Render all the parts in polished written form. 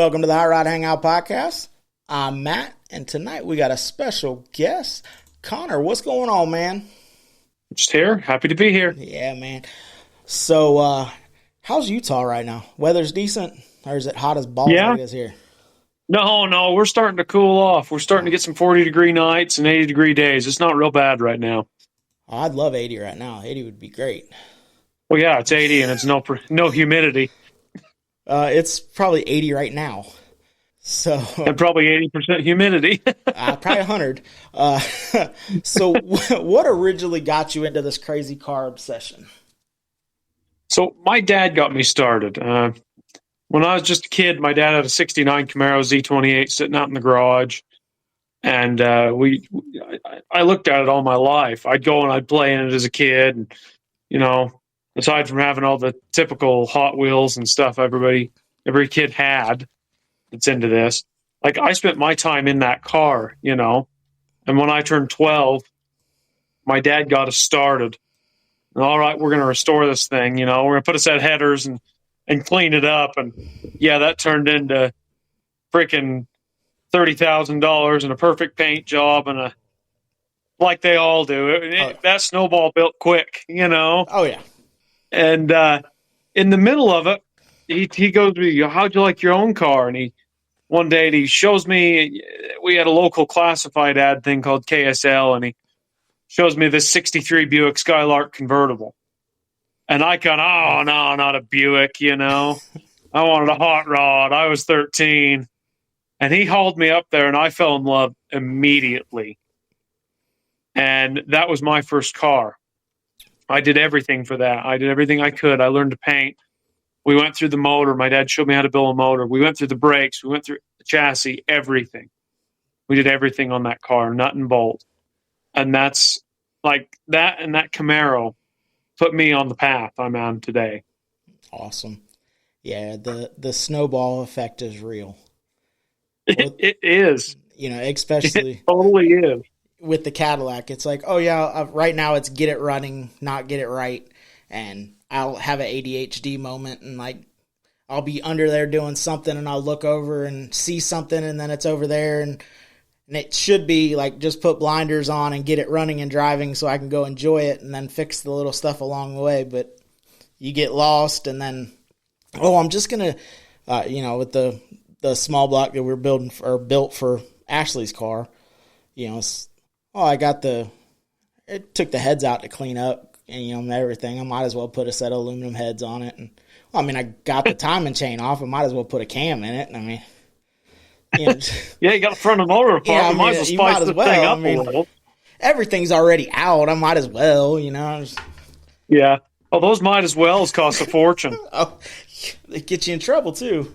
Welcome to the Hot Rod Hangout Podcast. I'm Matt, and tonight we got a special guest, Connor. What's going on, man? Just here. Happy to be here. Yeah, man. So, how's Utah right now? Weather's decent, or is it hot as balls like it is here? No, we're starting to cool off. We're starting to get some 40-degree nights and 80-degree days. It's not real bad right now. Oh, I'd love 80 right now. 80 would be great. Well, yeah, it's 80 and it's no humidity. It's probably 80 right now. So and probably 80% humidity. Probably 100. So what originally got you into this crazy car obsession? So my dad got me started. When I was just a kid, my dad had a 69 Camaro Z28 sitting out in the garage. And I looked at it all my life. I'd go and I'd play in it as a kid. And, you know, aside from having all the typical Hot Wheels and stuff every kid had that's into this, like I spent my time in that car, you know. And when I turned 12, my dad got us started. And, all right, we're going to restore this thing, you know. We're going to put a set of headers and clean it up. And, yeah, that turned into freaking $30,000 and a perfect paint job and like they all do. That snowball built quick, you know. Oh, yeah. And in the middle of it, he goes to me, how'd you like your own car? And one day he shows me, we had a local classified ad thing called KSL, and he shows me this 63 Buick Skylark convertible. And I kind of, oh, no, not a Buick, you know. I wanted a hot rod. I was 13. And he hauled me up there, and I fell in love immediately. And that was my first car. I did everything for that. I did everything I could. I learned to paint. We went through the motor. My dad showed me how to build a motor. We went through the brakes. We went through the chassis, everything. We did everything on that car, nut and bolt. And that's like that, and that Camaro put me on the path I'm on today. Awesome. Yeah, the snowball effect is real. It is. You know, especially it totally is. With the Cadillac. It's like, oh yeah, right now it's get it running, not get it right. And I'll have an ADHD moment, and like I'll be under there doing something, and I'll look over and see something, and then it's over there, and it should be like just put blinders on and get it running and driving so I can go enjoy it and then fix the little stuff along the way. But you get lost, and then, I'm just going to, with the small block that we're built for Ashley's car, you know, it took the heads out to clean up and, everything. I might as well put a set of aluminum heads on it. And, I got the timing chain off. I might as well put a cam in it. I mean, yeah, you got the front of the motor apart. Yeah, you might as well spice the thing up a little. Everything's already out. I might as well, Yeah. Oh, those might as well cost a fortune. Oh, they get you in trouble too.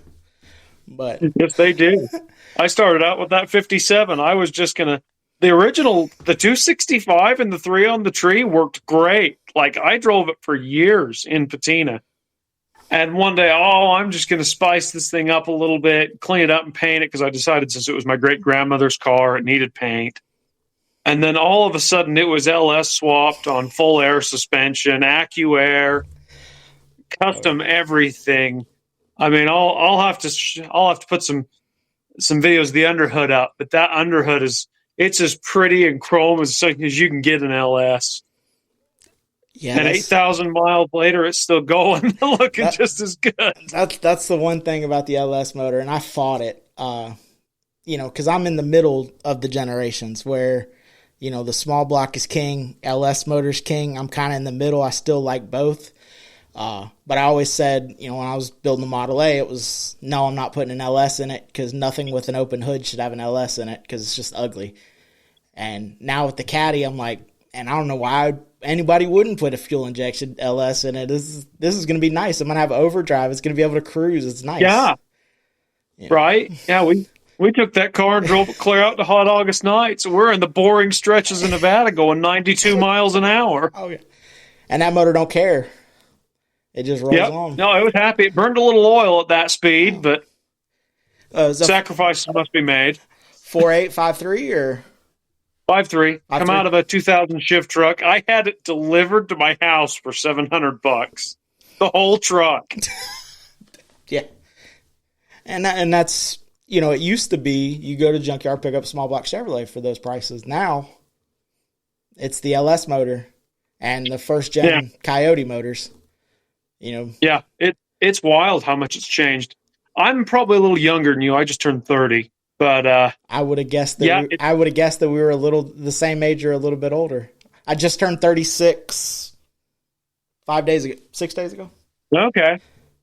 But yes, they do. I started out with that 57. I was just gonna. The original, the 265 and the 3 on the tree worked great. Like I drove it for years in patina. And one day, I'm just going to spice this thing up a little bit, clean it up and paint it, because I decided since it was my great-grandmother's car, it needed paint. And then all of a sudden, it was LS swapped on full air suspension, AccuAir, custom everything. I mean, I'll have to put some videos of the underhood up, but that underhood it's as pretty and chrome as you can get an LS. Yeah, and 8,000 miles later, it's still going, looking just as good. That's the one thing about the LS motor, and I fought it, because I'm in the middle of the generations where, the small block is king, LS motor's king. I'm kind of in the middle. I still like both. But I always said, when I was building the Model A, it was, no, I'm not putting an LS in it because nothing with an open hood should have an LS in it because it's just ugly. And now with the Caddy, I'm like, and I don't know why anybody wouldn't put a fuel injection LS in it. This is going to be nice. I'm going to have overdrive. It's going to be able to cruise. It's nice. Yeah. Right. Yeah. We took that car and drove it clear out to hot August nights. We're in the boring stretches of Nevada going 92 miles an hour. Oh, yeah. And that motor don't care. It just rolls on. No, it was happy. It burned a little oil at that speed, but sacrifices must be made. 4.8, 5.3 or? 5.3. Come out of a 2000 shift truck. I had it delivered to my house for $700. The whole truck. Yeah. And that's, it used to be you go to junkyard, pick up a small block Chevrolet for those prices. Now it's the LS motor and the first gen Coyote motors. Yeah, it's wild how much it's changed. I'm probably a little younger than you. I just turned 30, but I would have guessed that. I would have guessed that we were the same age or a little bit older. I just turned 36 6 days ago. Okay.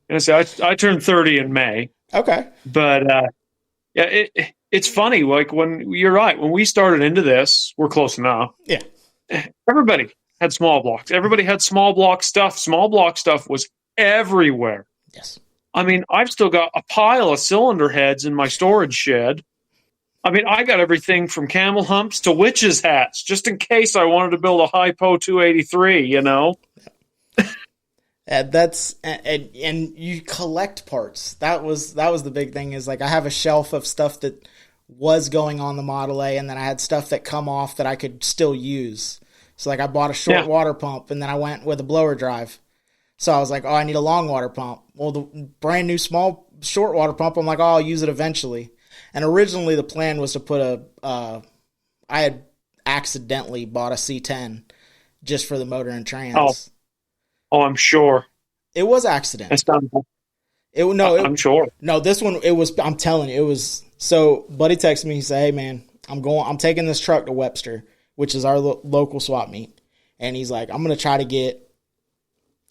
I turned 30 in May. Okay. But it's funny. Like when you're right, when we started into this, we're close enough. Yeah. Everybody had small blocks. Everybody had small block stuff. Small block stuff was everywhere. Yes. I mean, I've still got a pile of cylinder heads in my storage shed. I mean, I got everything from camel humps to witches' hats, just in case I wanted to build a Hypo 283, And you collect parts. That was the big thing, is like I have a shelf of stuff that was going on the Model A, and then I had stuff that come off that I could still use. So like I bought a short water pump, and then I went with a blower drive. So I was like, oh, I need a long water pump. Well, the brand new small short water pump, I'm like, oh, I'll use it eventually. And originally the plan was to put I had accidentally bought a C10 just for the motor and trans. Oh, I'm sure. It was accident. I'm sure. No, this one, I'm telling you, it was. So buddy texted me, he said, hey man, I'm taking this truck to Webster, which is our local swap meet. And he's like, I'm going to try to get,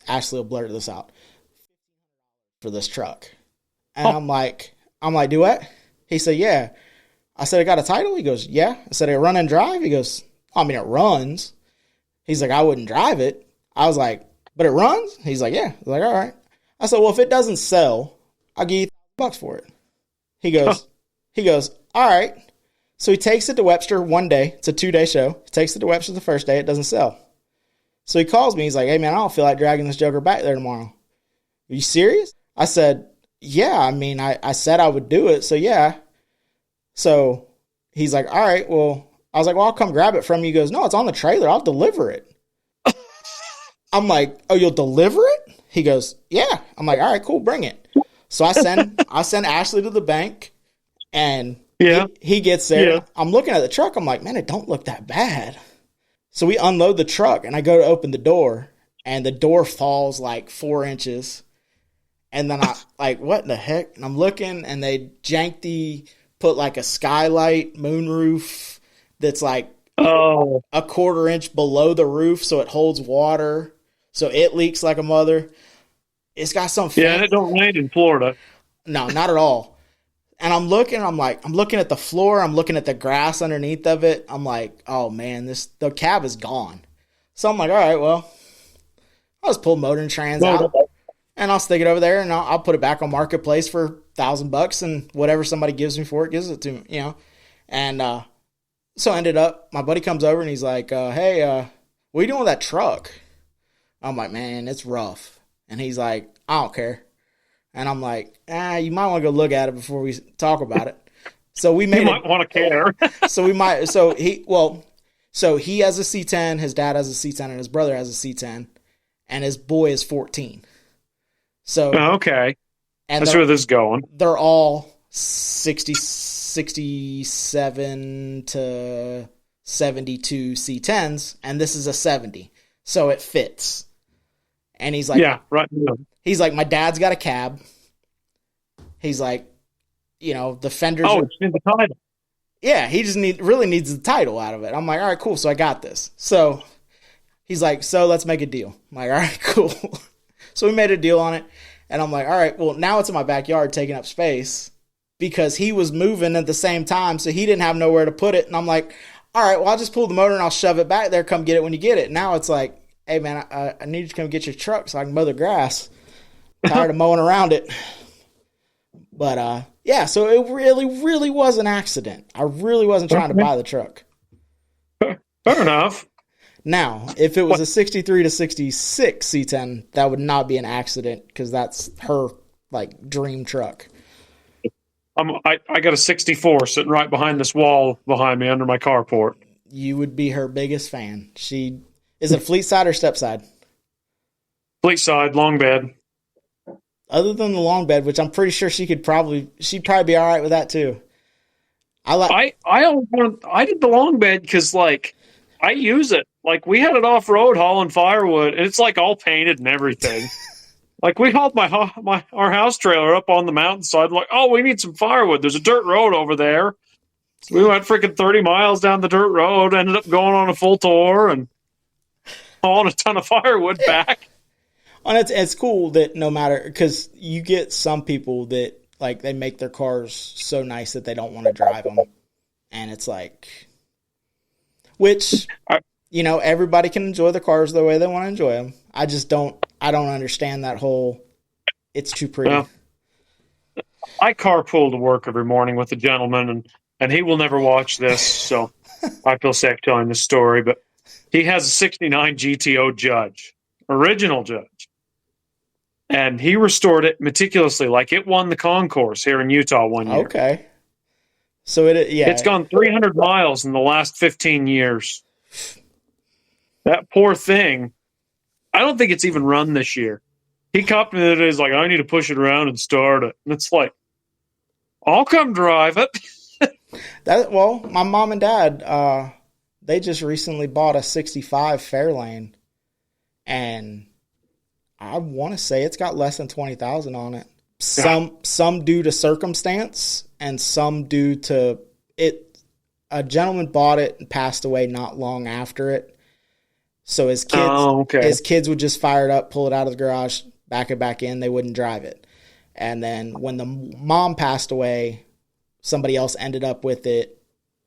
Ashley will blurt this out, for this truck. And I'm like, do what? He said, yeah. I said, I got a title? He goes, yeah. I said, it run and drive? He goes, I mean, it runs. He's like, I wouldn't drive it. I was like, but it runs? He's like, yeah. I was like, all right. I said, well, if it doesn't sell, I'll give you $1,000 for it. He goes, all right. So he takes it to Webster one day. It's a 2-day show. He takes it to Webster the first day. It doesn't sell. So he calls me. He's like, hey, man, I don't feel like dragging this joker back there tomorrow. Are you serious? I said, yeah. I mean, I said I would do it. So, yeah. So he's like, all right, well, I was like, well, I'll come grab it from you. He goes, no, it's on the trailer. I'll deliver it. I'm like, oh, you'll deliver it? He goes, yeah. I'm like, all right, cool, bring it. So I send Ashley to the bank, and he gets there. Yeah. I'm looking at the truck. I'm like, man, it don't look that bad. So we unload the truck, and I go to open the door, and the door falls like 4 inches. And then I like, what in the heck? And I'm looking, and they put like a skylight moonroof that's like a 1/4 inch below the roof, so it holds water. So it leaks like a mother. It's got some. Yeah, and it don't rain in Florida. No, not at all. And I'm looking at the floor. I'm looking at the grass underneath of it. I'm like, oh man, the cab is gone. So I'm like, all right, well, I'll just pull motor and trans out, and I'll stick it over there, and I'll put it back on Marketplace for $1,000, and whatever somebody gives me for it, gives it to me, And so I ended up, my buddy comes over and he's like, hey, what are you doing with that truck? I'm like, man, it's rough. And he's like, I don't care. And I'm like, you might want to go look at it before we talk about it. So we made. You might want to care. So he has a C10, his dad has a C10, and his brother has a C10, and his boy is 14. So okay, and that's where this is going. They're all 67 to 72 C10s, and this is a 70, so it fits. And he's like, yeah, right. He's like, my dad's got a cab. He's like, the fenders. Oh, it's in the title. Yeah, he just really needs the title out of it. I'm like, all right, cool. So I got this. So he's like, so let's make a deal. I'm like, all right, cool. So we made a deal on it. And I'm like, all right, well, now it's in my backyard taking up space because he was moving at the same time. So he didn't have nowhere to put it. And I'm like, all right, well, I'll just pull the motor and I'll shove it back there. Come get it when you get it. Now it's like, hey, man, I need you to come get your truck so I can mow the grass. I'm tired of mowing around it. But, yeah, so it really, really was an accident. I really wasn't trying to buy the truck. Fair enough. Now, if it was a 63 to 66 C10, that would not be an accident because that's her, dream truck. I got a 64 sitting right behind this wall behind me under my carport. You would be her biggest fan. Is it fleet side or step side? Fleet side, long bed. Other than the long bed, which I'm pretty sure she'd probably be all right with that too. I did the long bed because like I use it. Like we had it off road hauling firewood, and it's like all painted and everything. Like we hauled our house trailer up on the mountainside. Like, oh, we need some firewood. There's a dirt road over there. So we went freaking 30 miles down the dirt road. Ended up going on a full tour and hauling a ton of firewood back. And it's cool that no matter, because you get some people that like they make their cars so nice that they don't want to drive them, and it's like, which everybody can enjoy the cars the way they want to enjoy them. I don't understand that whole it's too pretty. Well, I carpool to work every morning with a gentleman, and he will never watch this, so I feel safe telling this story, but he has a 69 GTO Judge, original Judge. And he restored it meticulously, like it won the concourse here in Utah one year. Okay. So it's gone 300 miles in the last 15 years. That poor thing, I don't think it's even run this year. He copped me that he's like, I need to push it around and start it. And it's like, I'll come drive it. My mom and dad, they just recently bought a 65 Fairlane, and I want to say it's got less than 20,000 on it. Some due to circumstance and some due to it. A gentleman bought it and passed away not long after it. So his kids would just fire it up, pull it out of the garage, back it back in. They wouldn't drive it. And then when the mom passed away, somebody else ended up with it,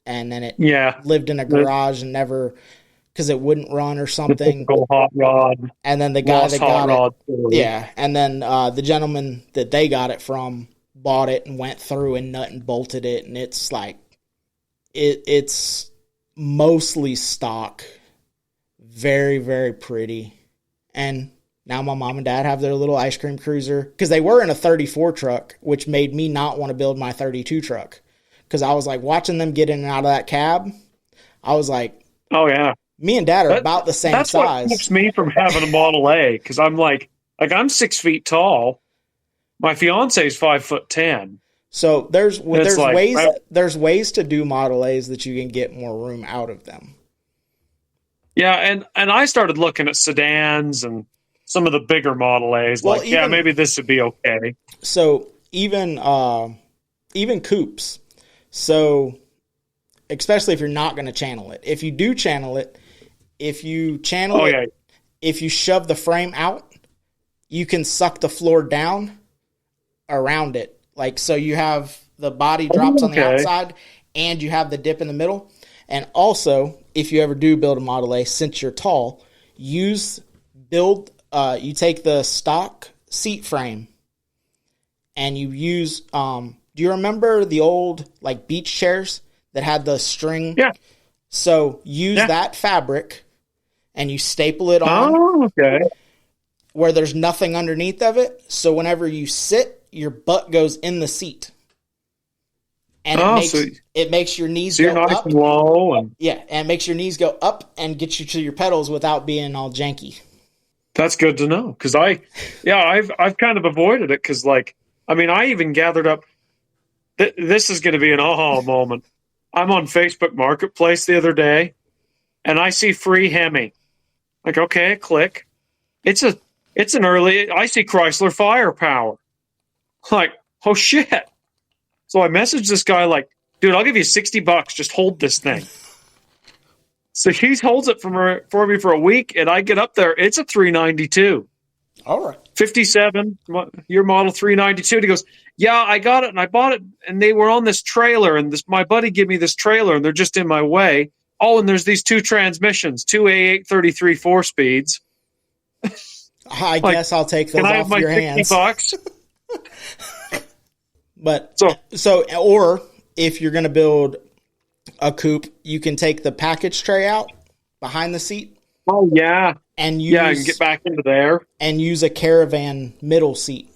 and then it lived in a garage and never, because it wouldn't run or something. Hot rod. And then the guy that got it, and then the gentleman that they got it from bought it and went through and nut and bolted it, and it's like it's mostly stock, very, very pretty. And now my mom and dad have their little ice cream cruiser, because they were in a 34 truck, which made me not want to build my 32 truck, because I was like watching them get in and out of that cab. I was like, oh yeah. Me and Dad are about the same size. That's what keeps me from having a Model A, because I'm like I'm 6 feet tall. My fiance's 5'10". So there's ways to do Model A's that you can get more room out of them. Yeah, and I started looking at sedans and some of the bigger Model A's. Well, maybe this would be okay. So even coupes. So especially if you're not going to channel it. If you do channel it, if you shove the frame out, you can suck the floor down around it. Like, so you have the body drops on the outside and you have the dip in the middle. And also, if you ever do build a Model A, since you're tall, you take the stock seat frame and you use, do you remember the old like beach chairs that had the string? Yeah. So use that fabric and you staple it on where there's nothing underneath of it. So whenever you sit, your butt goes in the seat. And it makes your knees go nice up. And low and it makes your knees go up and get you to your pedals without being all janky. That's good to know, because I've kind of avoided it, because I even gathered up. This is going to be an aha moment. I'm on Facebook Marketplace the other day, and I see free Hemi. Like, okay, click. It's an early. I see Chrysler Firepower. Like, oh shit. So I messaged this guy like, dude, I'll give you $60. Just hold this thing. So he holds it for me for a week, and I get up there. It's a 392. All right. 57, year model 392. And he goes, yeah, I got it, and I bought it, and they were on this trailer, and my buddy gave me this trailer, and they're just in my way. Oh, and there's these two transmissions, two A833 4-speeds. I guess I'll take those off your hands. Can I have my $60? But or if you're going to build a coupe, you can take the package tray out behind the seat. Oh yeah, and get back into there and use a Caravan middle seat.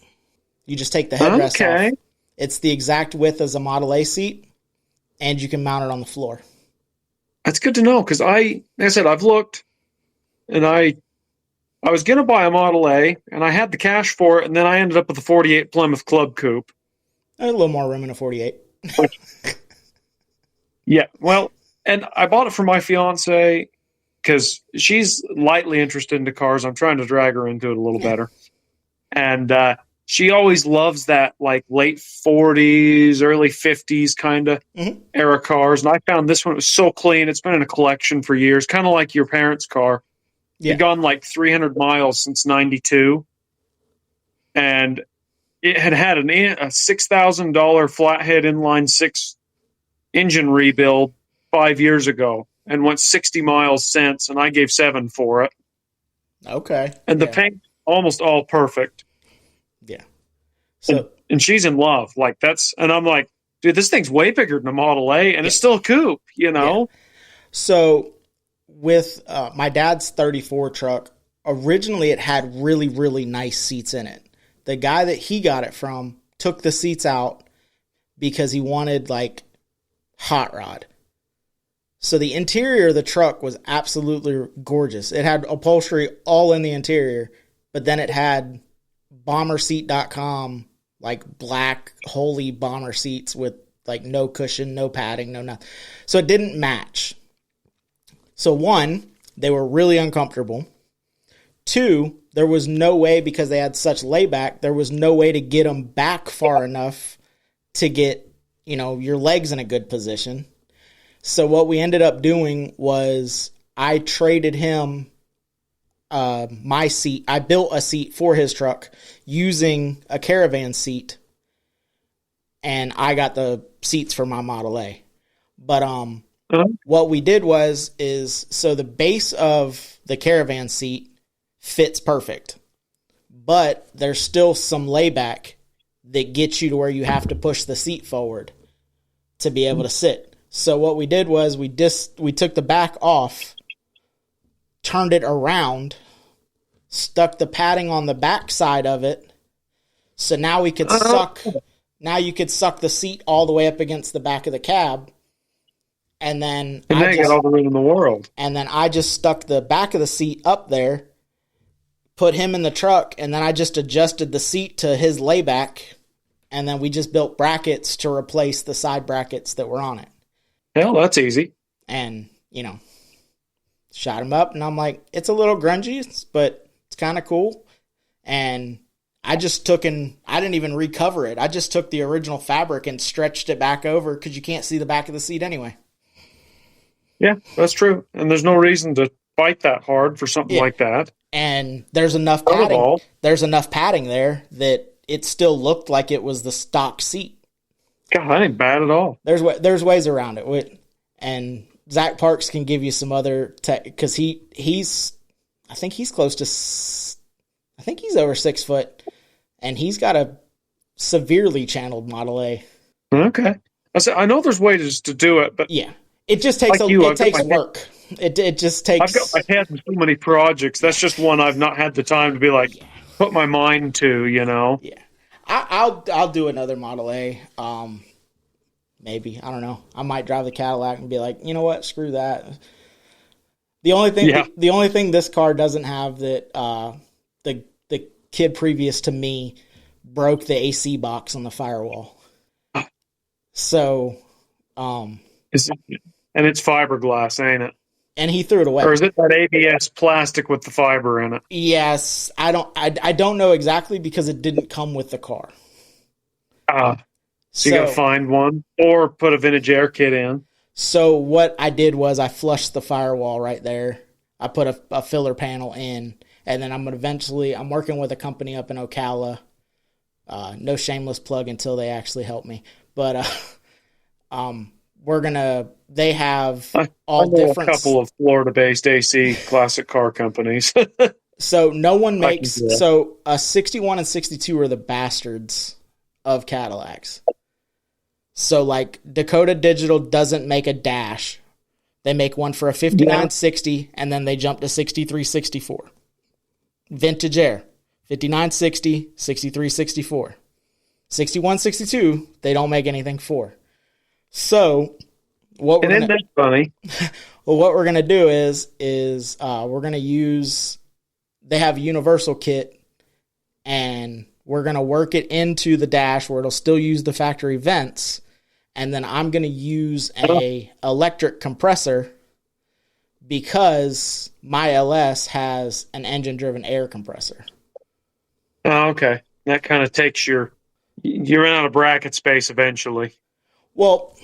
You just take the headrest off. It's the exact width as a Model A seat, and you can mount it on the floor. That's good to know, because like I said, I've looked, and I was going to buy a Model A, and I had the cash for it, and then I ended up with a 48 Plymouth Club Coupe. A little more room in a 48. Which, yeah, well, and I bought it for my fiance because she's lightly interested into cars. I'm trying to drag her into it a little better. And she always loves that like late 40s, early 50s kind of era cars. And I found this one, it was so clean. It's been in a collection for years, kind of like your parents' car. Yeah. It'd gone like 300 miles since 92. And it had had a $6,000 flathead inline six engine rebuild 5 years ago and went 60 miles since, and I gave $7 for it. Okay. And the paint almost all perfect. Yeah. So and she's in love. Like and I'm like, dude, this thing's way bigger than a Model A, and it's still a coupe, you know? Yeah. So with my dad's 34 truck, originally it had really, really nice seats in it. The guy that he got it from took the seats out because he wanted like hot rod. So the interior of the truck was absolutely gorgeous. It had upholstery all in the interior, but then it had bomberseat.com, like black, holy bomber seats with like no cushion, no padding, no nothing. So it didn't match. So one, they were really uncomfortable. Two, there was no way, because they had such layback, there was no way to get them back far enough to get, your legs in a good position. So what we ended up doing was I traded him my seat. I built a seat for his truck using a Caravan seat, and I got the seats for my Model A. But what we did is so the base of the Caravan seat fits perfect, but there's still some layback that gets you to where you have to push the seat forward to be able to sit. So what we did was we took the back off, turned it around, stuck the padding on the back side of it. So now we could you could suck the seat all the way up against the back of the cab. And then I got all the room in the world. And then I just stuck the back of the seat up there, put him in the truck, and then I just adjusted the seat to his layback, and then we just built brackets to replace the side brackets that were on it. Hell, that's easy. And, shot him up, and I'm like, it's a little grungy, but it's kind of cool. And I just I didn't even recover it. I just took the original fabric and stretched it back over because you can't see the back of the seat anyway. Yeah, that's true. And there's no reason to fight that hard for something like that. And there's enough padding. There's enough padding there that it still looked like it was the stock seat. God, that ain't bad at all. There's ways around it. And Zach Parks can give you some other tech, because he's I think he's over 6 foot, and he's got a severely channeled Model A. Okay. I know there's ways to do it, but yeah, it just takes work. It just takes. I've got my head in so many projects. That's just one I've not had the time to be like put my mind to. Yeah, I'll do another Model A. Maybe, I don't know. I might drive the Cadillac and be like, you know what, screw that. The only thing this car doesn't have that the kid previous to me broke the AC box on the firewall. So, and it's fiberglass, ain't it? And he threw it away. Or is it that ABS plastic with the fiber in it? Yes, I don't know exactly because it didn't come with the car. So you got to find one or put a vintage air kit in. So what I did was I flushed the firewall right there. I put a filler panel in, and then I'm working with a company up in Ocala. No shameless plug until they actually help me. But they have all different. A couple of Florida-based AC classic car companies. So no one makes. So a 61 and 62 are the bastards of Cadillacs. So like Dakota Digital doesn't make a dash. They make one for a 5960, and then they jump to 6364. Vintage Air, 5960, 6364. 6162, they don't make anything for. So what we're funny? Well, what we're gonna do is we're gonna use they have a universal kit, and we're going to work it into the dash where it'll still use the factory vents. And then I'm going to use a electric compressor because my LS has an engine-driven air compressor. Oh, okay. That kind of takes you run out of bracket space eventually. Well,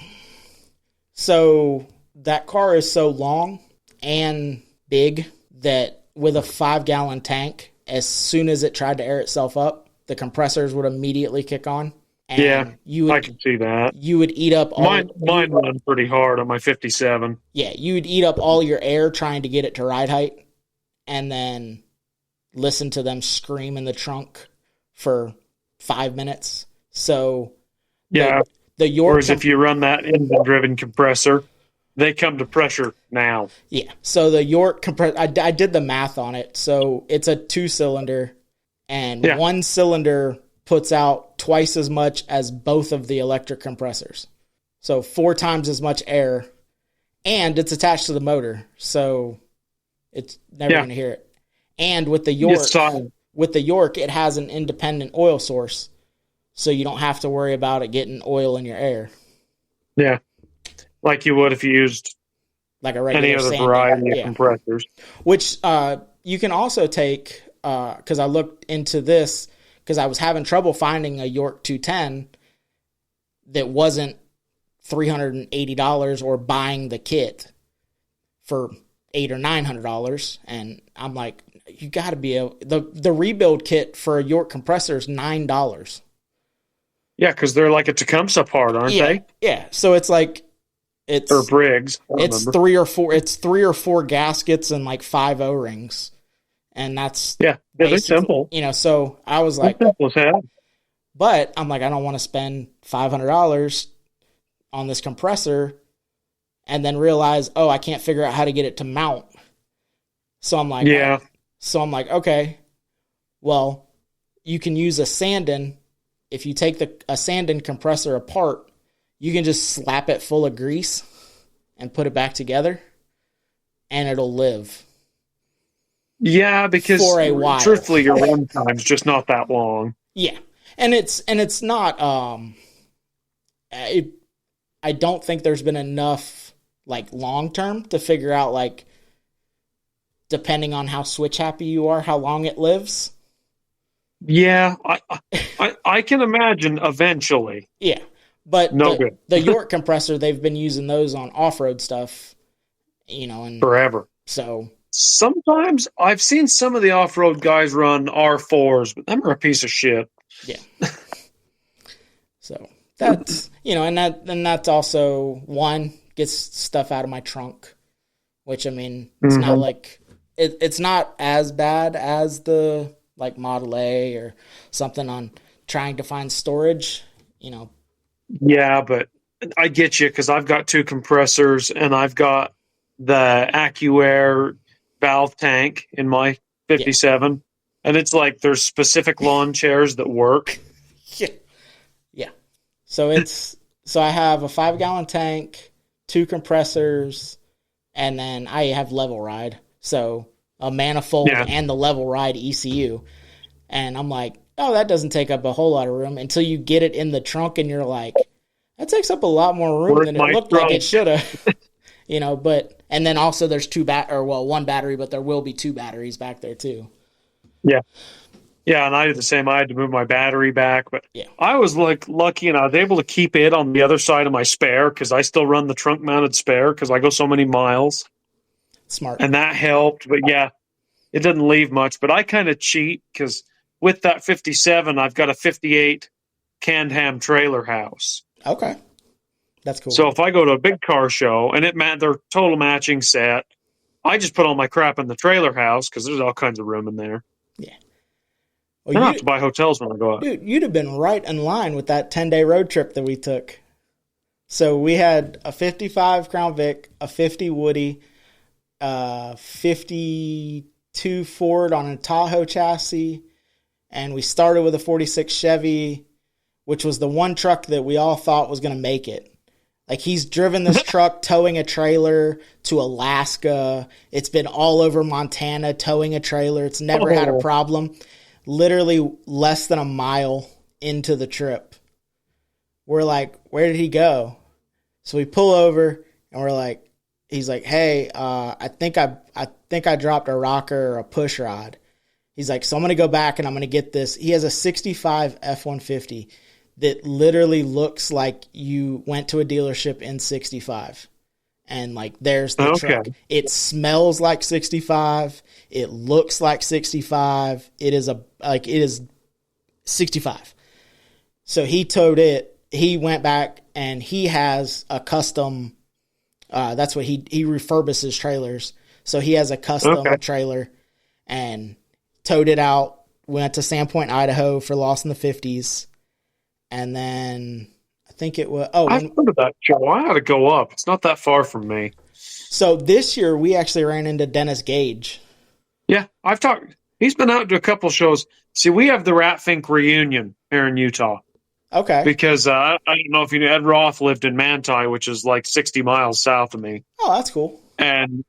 so that car is so long and big that with a 5-gallon tank, as soon as it tried to air itself up, the compressors would immediately kick on. And I can see that. You would eat up all... Mine run pretty hard on my 57. Yeah, you would eat up all your air trying to get it to ride height, and then listen to them scream in the trunk for 5 minutes. So yeah, the York... Whereas if you run that engine-driven compressor, they come to pressure now. Yeah, so the York compressor... I did the math on it. So it's a 2-cylinder, and one cylinder puts out twice as much as both of the electric compressors. So 4 times as much air, and it's attached to the motor, so it's never going to hear it. And with the York, it has an independent oil source, so you don't have to worry about it getting oil in your air. Yeah, like you would if you used like a regular any other variety of compressors. Which you can also take, because I looked into this, because I was having trouble finding a York 210 that wasn't $380 or buying the kit for $800 or $900. And I'm like, you got to be able... The rebuild kit for a York compressor is $9. Yeah, because they're like a Tecumseh part, aren't they? Yeah, so it's like... Or Briggs. It's three or four gaskets and like 5 O-rings. And that's they're simple. So I was like, simple as hell. But I'm like, I don't want to spend $500 on this compressor and then realize, I can't figure out how to get it to mount. So I'm like, okay, well, you can use a Sandin. If you take a Sandin compressor apart, you can just slap it full of grease and put it back together, and it'll live. Yeah, because for a while. Truthfully, your run time's just not that long. Yeah, and it's not. I don't think there's been enough like long term to figure out like, depending on how switch happy you are, how long it lives. Yeah, I can imagine eventually. Yeah, but the York compressor, they've been using those on off road stuff, and forever. So. Sometimes I've seen some of the off-road guys run R4s, but them are a piece of shit. Yeah. So that's, and that's also gets stuff out of my trunk, which it's not like it's not as bad as the like Model A or something on trying to find storage, Yeah, but I get you because I've got 2 compressors and I've got the AccuAir valve tank in my 57, and it's like there's specific lawn chairs that work. Yeah. So I have a 5-gallon tank, 2 compressors, and then I have level ride. So a manifold and the level ride ECU. And I'm like, that doesn't take up a whole lot of room until you get it in the trunk and you're like, that takes up a lot more room than it looked like it should have. And then also there's 1 battery, but there will be 2 batteries back there too. Yeah. Yeah, and I did the same. I had to move my battery back, but I was like lucky and I was able to keep it on the other side of my spare because I still run the trunk mounted spare because I go so many miles. Smart. And that helped, but it didn't leave much. But I kind of cheat because with that 57, I've got a 58 canned ham trailer house. Okay. That's cool. So if I go to a big car show and they're total matching set, I just put all my crap in the trailer house because there's all kinds of room in there. Yeah. I don't have to buy hotels when I go out. Dude, you'd have been right in line with that 10-day road trip that we took. So we had a 55 Crown Vic, a 50 Woody, 52 Ford on a Tahoe chassis, and we started with a 46 Chevy, which was the one truck that we all thought was going to make it. Like, he's driven this truck towing a trailer to Alaska. It's been all over Montana towing a trailer. It's never had a problem. Literally less than a mile into the trip, we're like, where did he go? So we pull over and we're like, he's like, hey, I think I dropped a rocker or a push rod. He's like, so I'm going to go back and I'm going to get this. He has a 65 F-150 that literally looks like you went to a dealership in 65. And like, there's the truck. It smells like 65. It looks like 65. It is 65. So he towed it. He went back and he has a custom, that's what he refurbishes trailers. So he has a custom trailer and towed it out. Went to Sandpoint, Idaho for Lost in the 50s. And then I think it was, I've heard of that show. I ought to go up. It's not that far from me. So this year we actually ran into Dennis Gage. Yeah, he's been out to a couple shows. See, we have the Ratfink reunion here in Utah. Okay. Because I don't know if you knew, Ed Roth lived in Manti, which is like 60 miles south of me. Oh, that's cool. And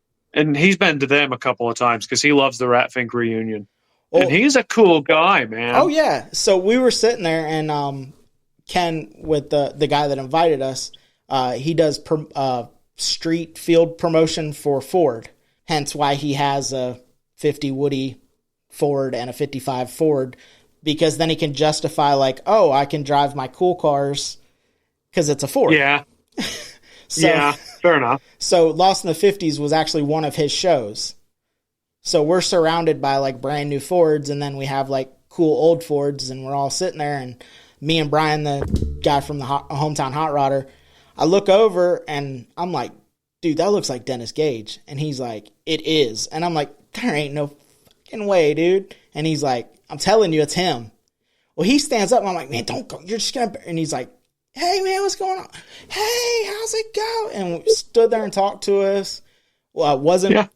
he's been to them a couple of times because he loves the Ratfink reunion. Well, and he's a cool guy, man. Oh, yeah. So we were sitting there, and Ken, with the guy that invited us, he does street field promotion for Ford, hence why he has a 50 Woody Ford and a 55 Ford, because then he can justify like, oh, I can drive my cool cars because it's a Ford. Yeah. Yeah, fair enough. So Lost in the 50s was actually one of his shows. So we're surrounded by like brand new Fords, and then we have like cool old Fords, and we're all sitting there, and me and Brian, the guy from the hometown hot rodder, I look over and I'm like, dude, that looks like Dennis Gage. And he's like, it is. And I'm like, there ain't no fucking way, dude. And he's like, I'm telling you, it's him. Well, he stands up and I'm like, man, don't go. You're just going to. And he's like, hey, man, what's going on? Hey, how's it go? And we stood there and talked to us. Well, it wasn't,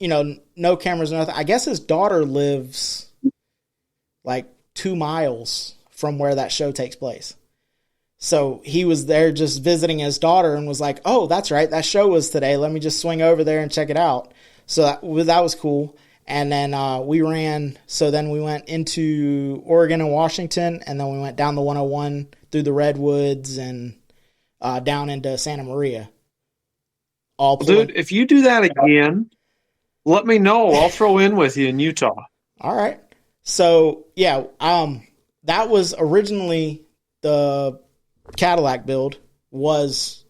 no cameras or nothing. I guess his daughter lives like 2 miles from where that show takes place. So he was there just visiting his daughter and was like, oh, that's right, that show was today. Let me just swing over there and check it out. So that was cool. And then we ran, so then we went into Oregon and Washington, and then we went down the 101 through the Redwoods and down into Santa Maria. Dude, if you do that again, let me know. I'll throw in with you in Utah. All right. So, yeah, that was originally the Cadillac build, was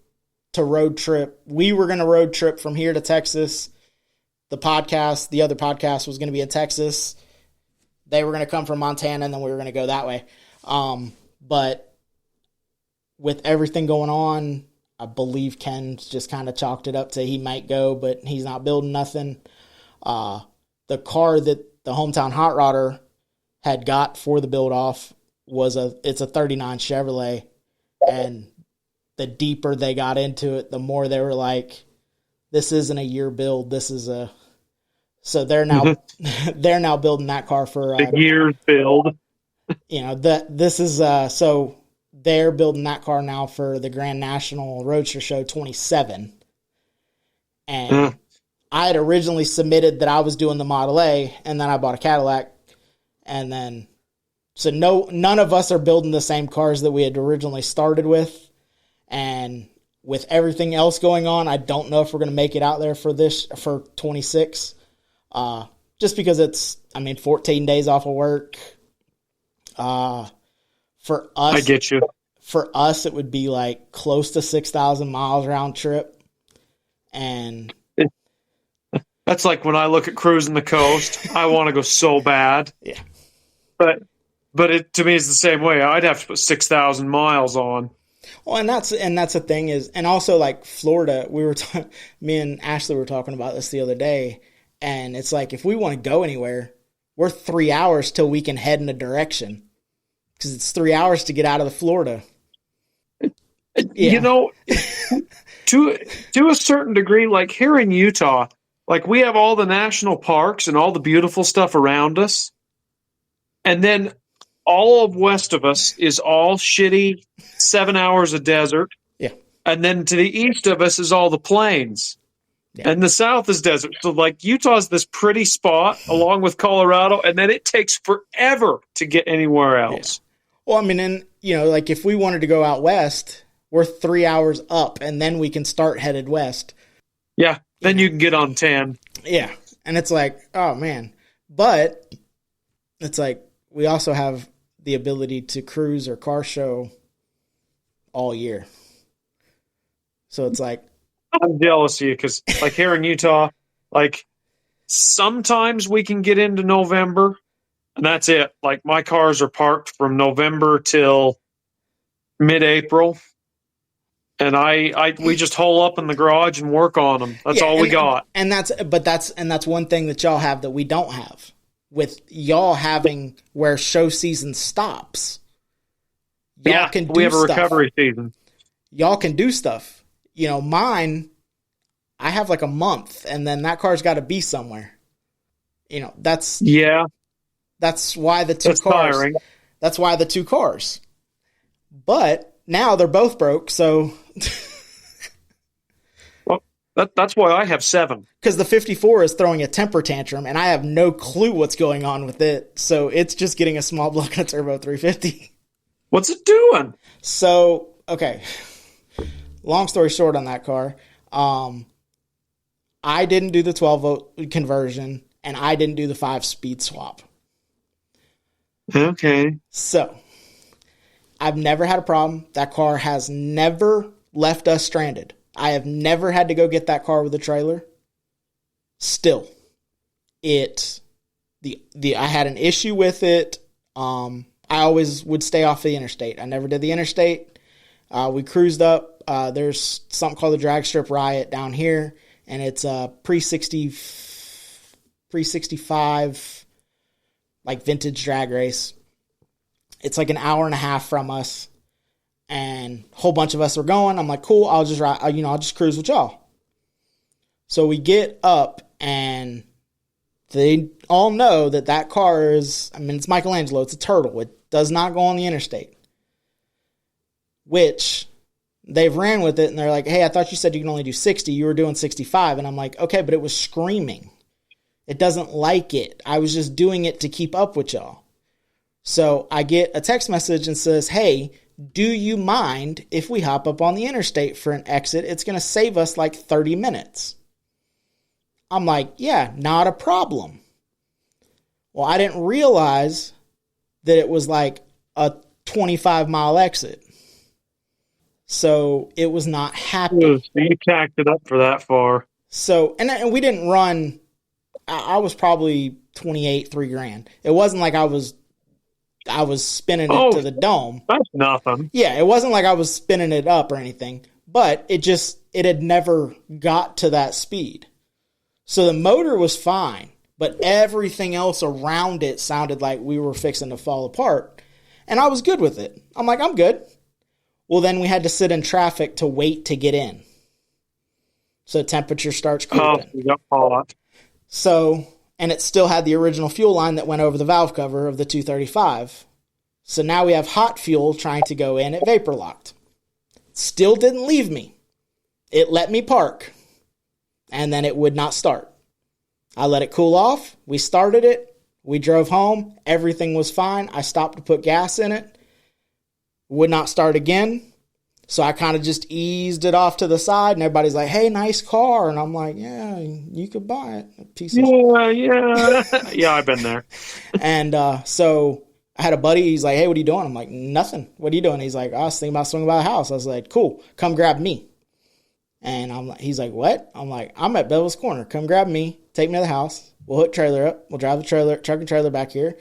to road trip. We were going to road trip from here to Texas. The other podcast was going to be in Texas. They were going to come from Montana, and then we were going to go that way. But with everything going on, I believe Ken just kind of chalked it up to he might go, but he's not building nothing. The car that the hometown hot rodder had got for the build off it's a 39 Chevrolet, and the deeper they got into it, the more they were like, this isn't a year build. This is so they're now they're now building that car for the year's build. This is so they're building that car now for the Grand National Roadster Show 27. And I had originally submitted that I was doing the Model A, and then I bought a Cadillac, and then so none of us are building the same cars that we had originally started with. And with everything else going on, I don't know if we're going to make it out there for 26. Just because it's 14 days off of work. For us, I get you. For us, it would be like close to 6,000 miles round trip. And that's like when I look at cruising the coast, I want to go so bad. Yeah. But it, to me, is the same way. I'd have to put 6,000 miles on. Well, and that's the thing is, and also like Florida, me and Ashley were talking about this the other day, and it's like if we want to go anywhere, we're 3 hours till we can head in a direction, because it's 3 hours to get out of the Florida. Yeah. To a certain degree, like here in Utah, like we have all the national parks and all the beautiful stuff around us, and then all of west of us is all shitty 7 hours of desert. Yeah. And then to the east of us is all the plains. Yeah. And the south is desert. So, like, Utah's this pretty spot along with Colorado, and then it takes forever to get anywhere else. Yeah. Well, I mean, and, like if we wanted to go out west, we're 3 hours up, and then we can start headed west. Yeah, then you can get on 10. Yeah, and it's like, oh, man. But it's like we also have the ability to cruise or car show all year. So it's like, I'm jealous of you because, like, here in Utah, like, sometimes we can get into November, and that's it. Like, my cars are parked from November till mid-April, and we just hole up in the garage and work on them. That's all we got. And that's one thing that y'all have that we don't have. With y'all having where show season stops, y'all can do we have a stuff. Recovery season. Y'all can do stuff. Mine, I have like a month, and then that car's got to be somewhere. That's why the two cars. Tiring. That's why the two cars. But now they're both broke, so. Well, that's why I have 7. Because the 54 is throwing a temper tantrum, and I have no clue what's going on with it. So it's just getting a small block and a turbo 350. What's it doing? So, okay. Long story short on that car, I didn't do the 12-volt conversion, and I didn't do the 5-speed swap. Okay. So, I've never had a problem. That car has never left us stranded. I have never had to go get that car with a trailer. Still, I had an issue with it. I always would stay off the interstate. I never did the interstate. We cruised up. There's something called the Drag Strip Riot down here, and it's a pre-65 like vintage drag race. It's like an hour and a half from us, and a whole bunch of us are going. I'm like, cool, I'll just cruise with y'all. So we get up, and they all know that car is, it's Michelangelo. It's a turtle. It does not go on the interstate. Which they've ran with it, and they're like, hey, I thought you said you can only do 60. You were doing 65. And I'm like, okay, but it was screaming. It doesn't like it. I was just doing it to keep up with y'all. So I get a text message and says, hey, do you mind if we hop up on the interstate for an exit? It's going to save us like 30 minutes. I'm like, yeah, not a problem. Well, I didn't realize that it was like a 25-mile exit. So it was not happy. You tacked it up for that far. So, and we didn't run. I was probably 28, $3,000. It wasn't like I was spinning it to the dome. That's nothing. Yeah, it wasn't like I was spinning it up or anything. But it had never got to that speed. So the motor was fine, but everything else around it sounded like we were fixing to fall apart. And I was good with it. I'm like, I'm good. Well, then we had to sit in traffic to wait to get in. So temperature starts creeping. You got hot. So, and it still had the original fuel line that went over the valve cover of the 235. So now we have hot fuel trying to go in. It vapor locked. Still didn't leave me. It let me park. And then it would not start. I let it cool off. We started it. We drove home. Everything was fine. I stopped to put gas in it. Would not start again. So I kind of just eased it off to the side, and everybody's like, hey, nice car. And I'm like, yeah, you could buy it. A piece of shit. Yeah, I've been there. And so I had a buddy. He's like, hey, what are you doing? I'm like, nothing. What are you doing? He's like, I was thinking about swinging by the house. I was like, cool. Come grab me. And he's like, what? I'm like, I'm at Bevel's Corner. Come grab me. Take me to the house. We'll hook trailer up. We'll drive the truck and trailer back here.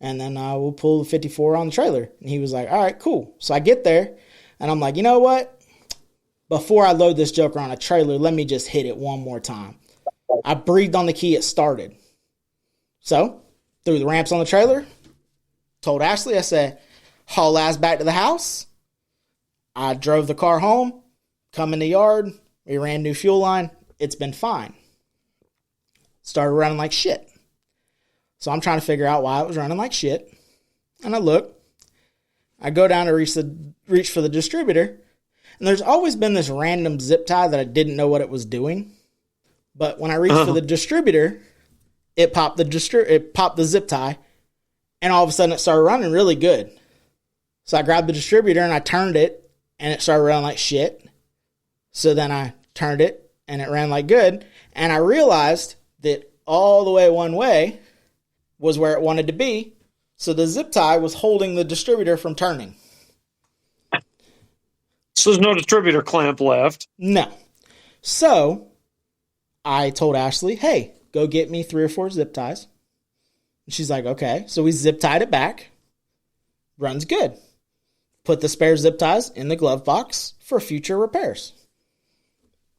And then we'll pull the 54 on the trailer. And he was like, all right, cool. So I get there, and I'm like, you know what? Before I load this joker on a trailer, let me just hit it one more time. I breathed on the key. It started. So threw the ramps on the trailer. Told Ashley, I said, haul ass back to the house. I drove the car home. Come in the yard. We ran new fuel line. It's been fine. Started running like shit. So I'm trying to figure out why it was running like shit. And I look. I go down to reach for the distributor. And there's always been this random zip tie that I didn't know what it was doing. But when I reached for the distributor, it popped the zip tie, and all of a sudden it started running really good. So I grabbed the distributor and I turned it, and it started running like shit. So then I turned it, and it ran like good. And I realized that all the way one way was where it wanted to be. So the zip tie was holding the distributor from turning. So there's no distributor clamp left. No. So I told Ashley, hey, go get me 3 or 4 zip ties. And she's like, okay. So we zip tied it back. Runs good. Put the spare zip ties in the glove box for future repairs.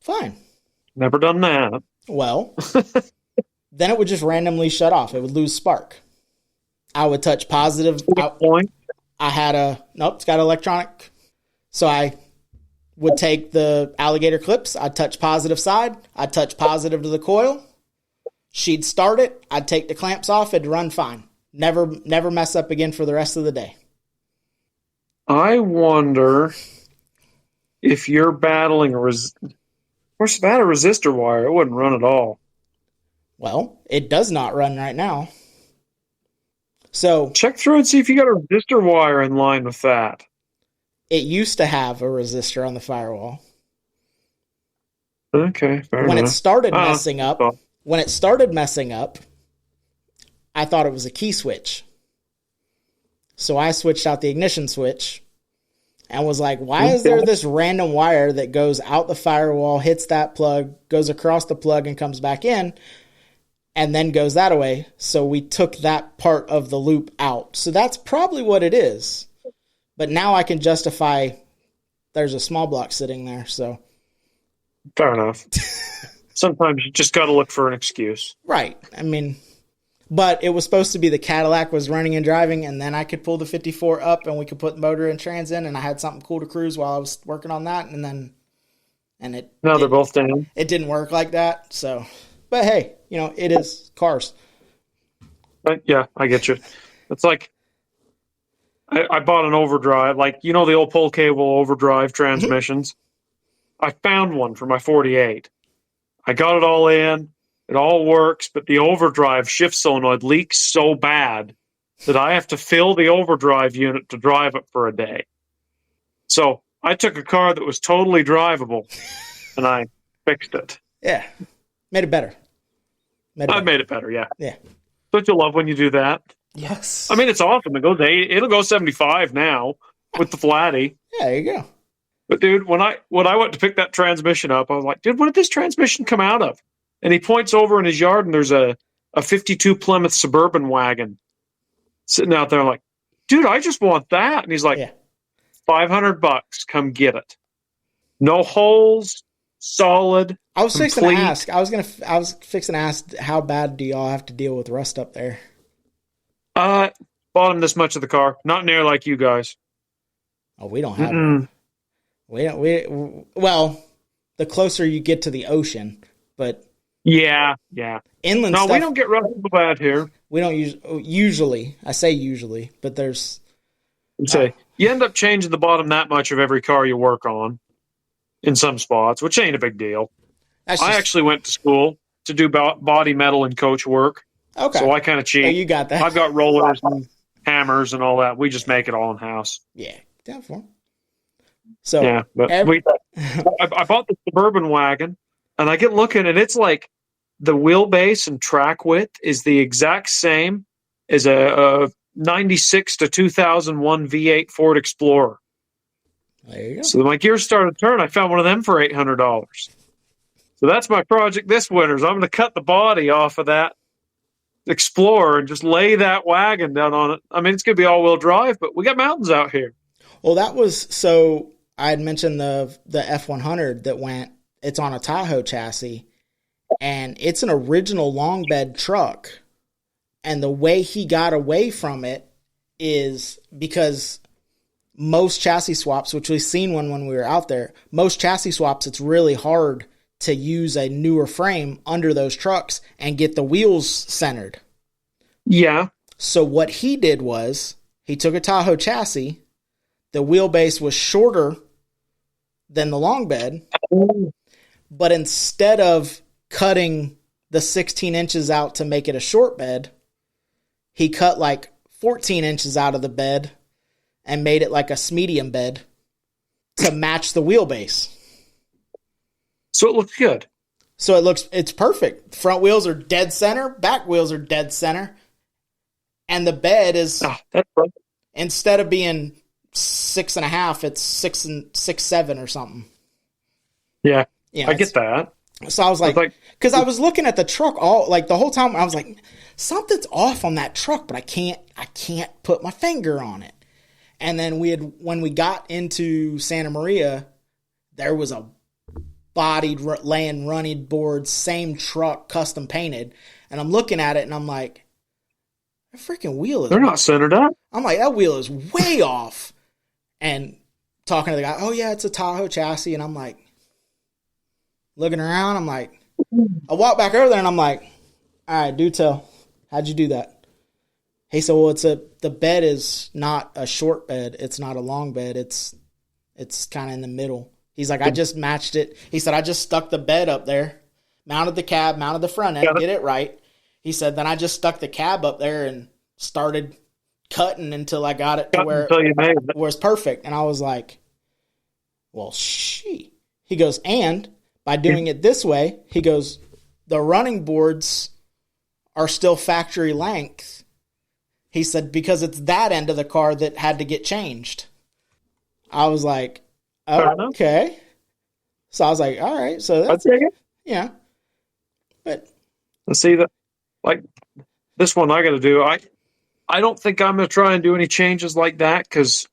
Fine. Never done that. Well, then it would just randomly shut off. It would lose spark. I would touch positive. I had nope, it's got electronic. So I would take the alligator clips. I'd touch positive side. I'd touch positive to the coil. She'd start it. I'd take the clamps off. It'd run fine. Never mess up again for the rest of the day. I wonder if you're battling where's that a resistor wire? It wouldn't run at all. Well, it does not run right now. So check through and see if you got a resistor wire in line with that. It used to have a resistor on the firewall. Okay, fair when enough. it started messing up, I thought it was a key switch. So I switched out the ignition switch and was like, why is there this random wire that goes out the firewall, hits that plug, goes across the plug and comes back in, and then goes that way? So we took that part of the loop out. So that's probably what it is. But now I can justify there's a small block sitting there. So fair enough. Sometimes you just got to look for an excuse. Right. I mean, but it was supposed to be the Cadillac was running and driving, and then I could pull the 54 up and we could put motor and trans in, and I had something cool to cruise while I was working on that. Now they're both down. It didn't work like that. So, but hey, it is cars. Yeah, I get you. It's like, I bought an overdrive, like, the old pull cable overdrive transmissions. I found one for my 48. I got it all in. It all works, but the overdrive shift solenoid leaks so bad that I have to fill the overdrive unit to drive it for a day. So I took a car that was totally drivable, and I fixed it. Yeah. Made it better. I made it better, yeah. Yeah. Don't you love when you do that? Yes. I mean, it's awesome. It'll go 75 now with the flatty. Yeah, there you go. But dude, when I went to pick that transmission up, I was like, dude, what did this transmission come out of? And he points over in his yard, and there's a 52 Plymouth Suburban wagon sitting out there. I'm like, dude, I just want that. And he's like, $500, come get it. No holes, solid. I was fixing to ask. I was fixing to ask, how bad do y'all have to deal with rust up there? Bought him this much of the car. Not near like you guys. Oh, we don't have it. Well, the closer you get to the ocean, but yeah. Inland stuff. No, we don't get rust so bad here. We don't usually. I say usually, but there's. You end up changing the bottom that much of every car you work on in some spots, which ain't a big deal. I actually went to school to do body metal and coach work. Okay. So I kind of cheat. Oh, you got that. I've got rollers and hammers and all that. We just make it all in house. Yeah, definitely. So yeah, but I bought the Suburban wagon, and I get looking, and it's like the wheelbase and track width is the exact same as a 96 to 2001 V8 Ford Explorer. There you go. So my gears started to turn. I found one of them for $800. So that's my project this winter. I'm going to cut the body off of that Explorer and just lay that wagon down on it. I mean, it's going to be all-wheel drive, but we got mountains out here. Well, that was so. I had mentioned the F100 that went. It's on a Tahoe chassis, and it's an original long bed truck. And the way he got away from it is because most chassis swaps, which we've seen one when we were out there, most chassis swaps, it's really hard to use a newer frame under those trucks and get the wheels centered. Yeah. So what he did was he took a Tahoe chassis. The wheelbase was shorter than the long bed. But instead of cutting the 16 inches out to make it a short bed, he cut like 14 inches out of the bed and made it like a medium bed to match the wheelbase. So it looks good. So it's perfect. Front wheels are dead center, back wheels are dead center. And the bed is, that's perfect. Instead of being 6.5, it's 6.7 or something. Yeah, I get that. So I was like, because I was looking at the truck the whole time. I was like, something's off on that truck, but I can't put my finger on it. And then when we got into Santa Maria, there was a bodied laying running board, same truck, custom painted. And I'm looking at it and I'm like, that freaking wheel is. They're not centered up. I'm like, that wheel is way off. And talking to the guy, oh yeah, it's a Tahoe chassis. And I'm like, looking around, I'm like, I walk back over there and I'm like, all right, do tell. How'd you do that? He said, well, the bed is not a short bed. It's not a long bed. It's kind of in the middle. He's like, I just matched it. He said, I just stuck the bed up there, mounted the cab, mounted the front end, get it right. He said, then I just stuck the cab up there and started cutting until I got it to where it was perfect. And I was like, well, He goes, and by doing it this way, he goes, the running boards are still factory length. He said, because it's that end of the car that had to get changed. I was like, oh, okay. So I was like, all right. So that's it. Yeah. But see that, like this one I got to do. I don't think I'm going to try and do any changes like that because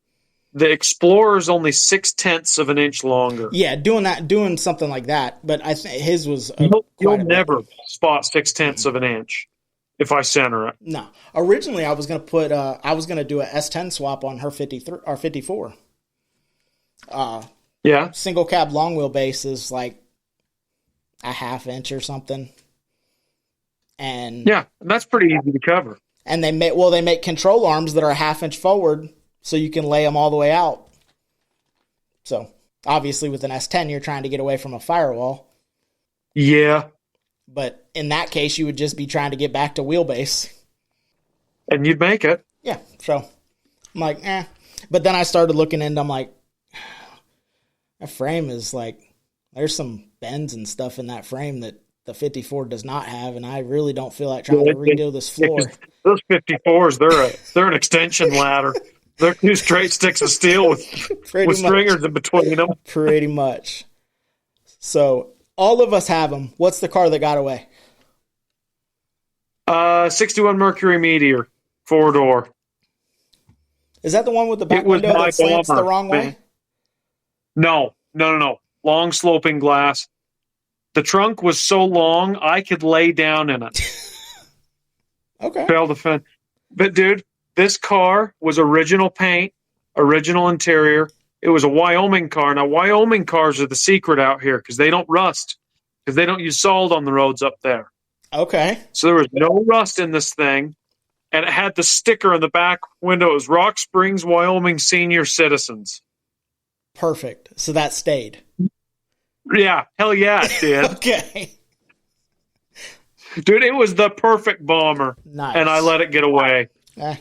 the Explorer is only 0.6 of an inch longer. Yeah, doing something like that. But I think his was. You'll never spot 0.6 of an inch if I center it. No. Originally, I was going to do a S10 swap on her 53 or 54. Yeah. Single cab long wheelbase is like a 1/2 inch or something. And yeah, that's pretty easy to cover. And they make control arms that are a 1/2 inch forward so you can lay them all the way out. So obviously with an S10, you're trying to get away from a firewall. Yeah. But in that case, you would just be trying to get back to wheelbase. And you'd make it. Yeah. So I'm like, eh. But then I started looking into, I'm like, that frame is like, there's some bends and stuff in that frame that the 54 does not have, and I really don't feel like trying to redo this floor. Those 54s, they're an extension ladder. They're 2 straight sticks of steel with stringers in between them. Pretty much. So all of us have them. What's the car that got away? 61 Mercury Meteor, 4-door. Is that the one with the back window that slants the wrong way? No. Long sloping glass. The trunk was so long, I could lay down in it. Okay. Failed to fend. But, dude, this car was original paint, original interior. It was a Wyoming car. Now, Wyoming cars are the secret out here because they don't rust, because they don't use salt on the roads up there. Okay. So there was no rust in this thing, and it had the sticker in the back window. It was Rock Springs, Wyoming Senior Citizens. Perfect. So that stayed. Yeah, hell yeah, it did. Okay. Dude, it was the perfect bomber. Nice. And I let it get away. It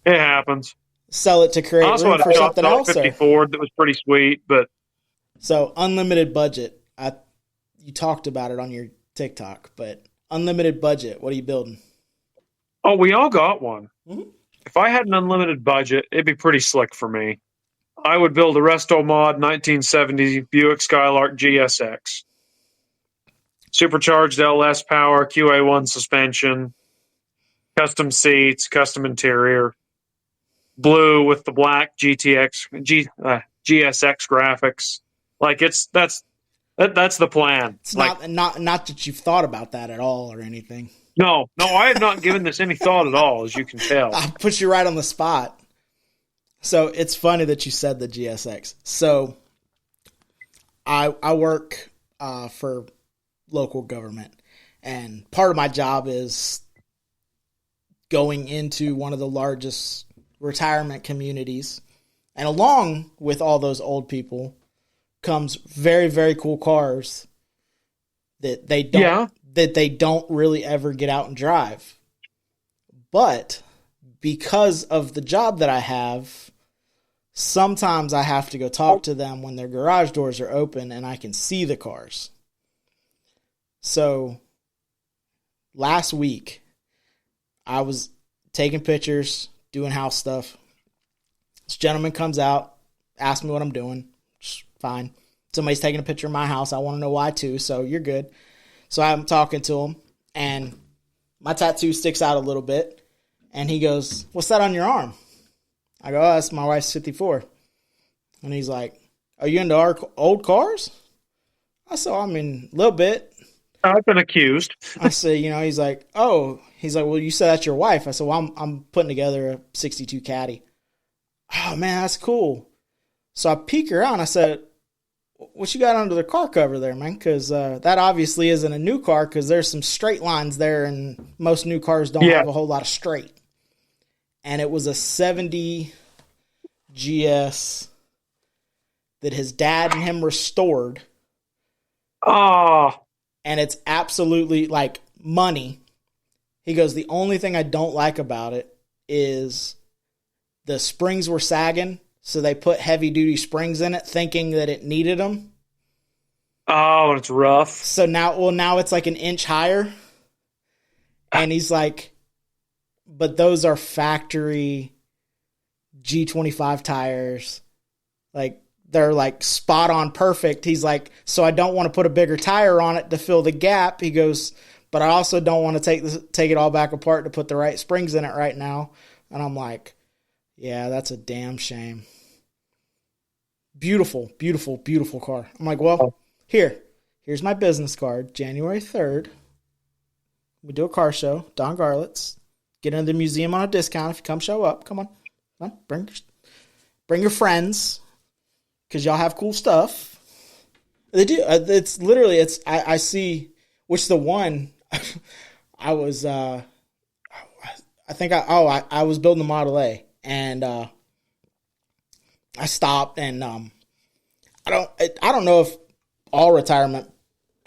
happens. Sell it to create room for something else? 54 that was pretty sweet, but... So, unlimited budget. You talked about it on your TikTok, but unlimited budget, what are you building? Oh, we all got one. Mm-hmm. If I had an unlimited budget, it'd be pretty slick for me. I would build a Resto Mod 1970 Buick Skylark GSX. Supercharged LS power, QA1 suspension, custom seats, custom interior, blue with the black GSX graphics. Like that's the plan. It's not that you've thought about that at all or anything. No, I have not given this any thought at all, as you can tell. I'll put you right on the spot. So it's funny that you said the GSX. So I work for local government, and part of my job is going into one of the largest retirement communities, and along with all those old people, comes very, very cool cars that they don't really ever get out and drive. But because of the job that I have, sometimes I have to go talk to them when their garage doors are open and I can see the cars. So last week, I was taking pictures, doing house stuff. This gentleman comes out, asks me what I'm doing. Just fine. Somebody's taking a picture of my house. I want to know why too, so you're good. So I'm talking to him, and my tattoo sticks out a little bit. And he goes, "What's that on your arm?" I go, "Oh, that's my wife's 54. And he's like, "Are you into our old cars?" I said, "I mean, a little bit." I've been accused. I said, he's like, "Oh," he's like, "Well, you said that's your wife." I said, "Well, I'm putting together a 62 Caddy." "Oh, man, that's cool." So I peek her out and I said, "What you got under the car cover there, man?" Because that obviously isn't a new car because there's some straight lines there and most new cars don't have a whole lot of straight. And it was a 70 GS that his dad and him restored. Oh. And it's absolutely like money. He goes, "The only thing I don't like about it is the springs were sagging, so they put heavy-duty springs in it thinking that it needed them." Oh, it's rough. So now it's like an inch higher. And he's like, "But those are factory G25 tires. Like, they're like spot on perfect." He's like, "So I don't want to put a bigger tire on it to fill the gap." He goes, "But I also don't want to take it all back apart to put the right springs in it right now." And I'm like, "Yeah, that's a damn shame." Beautiful, beautiful, beautiful car. I'm like, "Well, here's my business card. January 3rd, we do a car show, Don Garlett's. Get into the museum on a discount if you come show up. Come on, bring your friends, because y'all have cool stuff." They do. It's literally, I see, which the one, I was, I was building the Model A, and I stopped, and I don't know if all retirement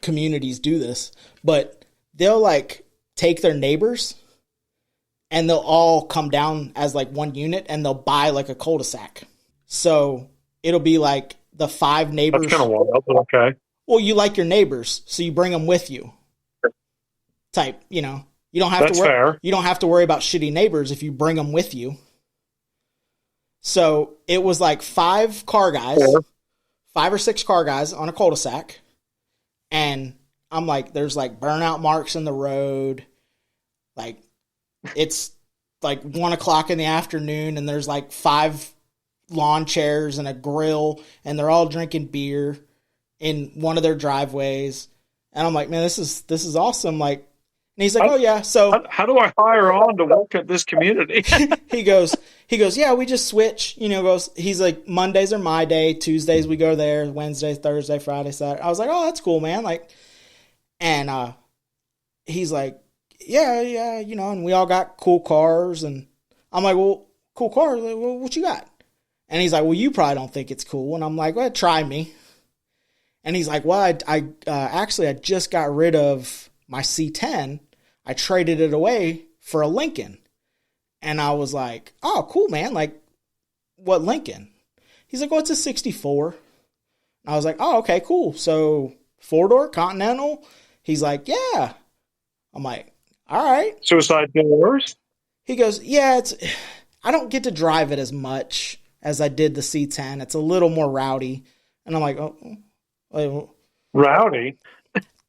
communities do this, but they'll like take their neighbors and they'll all come down as like one unit and they'll buy like a cul-de-sac. So it'll be like the 5 neighbors. That's kind of wild, but okay. Well, you like your neighbors, so you bring them with you. Type, you don't have That's to worry. Fair. You don't have to worry about shitty neighbors if you bring them with you. So it was like 5 car guys, 5 or 6 car guys on a cul-de-sac. And I'm like, there's like burnout marks in the road. Like, it's like 1:00 in the afternoon and there's like 5 lawn chairs and a grill and they're all drinking beer in one of their driveways. And I'm like, "Man, this is awesome." Like, and he's like, "Oh yeah, so how do I hire on to work at this community?" he goes, "Yeah, we just switch." He's like, "Mondays are my day, Tuesdays we go there, Wednesday, Thursday, Friday, Saturday." I was like, "Oh, that's cool, man." Like, and he's like, yeah, and we all got cool cars, and I'm like, "Well, cool cars, like, well, what you got?" And he's like, "Well, you probably don't think it's cool." And I'm like, "Well, try me." And he's like, "Well, I actually I just got rid of my C10. I traded it away for a Lincoln." And I was like, "Oh, cool, man. Like, what Lincoln?" He's like, "Oh, it's a 64. And I was like, "Oh, okay, cool. So 4-door Continental?" He's like, "Yeah." I'm like, "All right." Suicide doors? He goes, "Yeah, I don't get to drive it as much as I did the C10. It's a little more rowdy." And I'm like, "Oh, rowdy?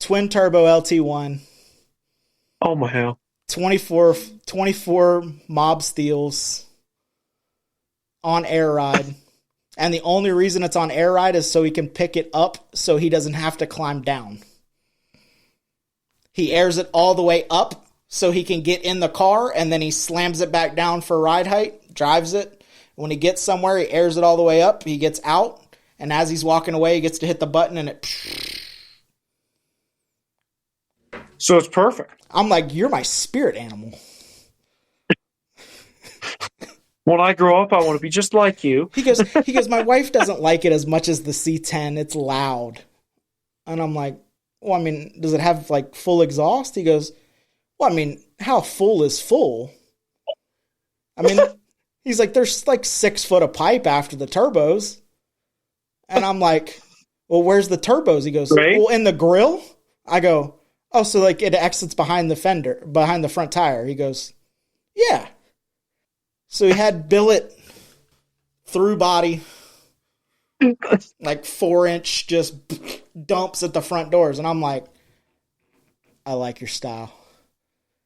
Twin turbo LT1. Oh my hell. 24 mob steels on air ride. And the only reason it's on air ride is so he can pick it up so he doesn't have to climb down. He airs it all the way up so he can get in the car, and then he slams it back down for ride height, drives it. When he gets somewhere, he airs it all the way up. He gets out, and as he's walking away, he gets to hit the button, and it... So it's perfect. I'm like, "You're my spirit animal." When I grow up, I want to be just like you. He goes, my wife doesn't like it as much as the C10. It's loud. And I'm like, well, I mean, does it have like full exhaust? He goes, well, I mean, how full is full? I mean, he's like, there's like 6 foot of pipe after the turbos. And I'm like, well, where's the turbos? He goes, Right? well, in the grill. I go, oh, so like it exits behind the fender, behind the front tire. He goes, yeah. So he had billet through body, like 4-inch just dumps at the front doors. And I'm like, I like your style.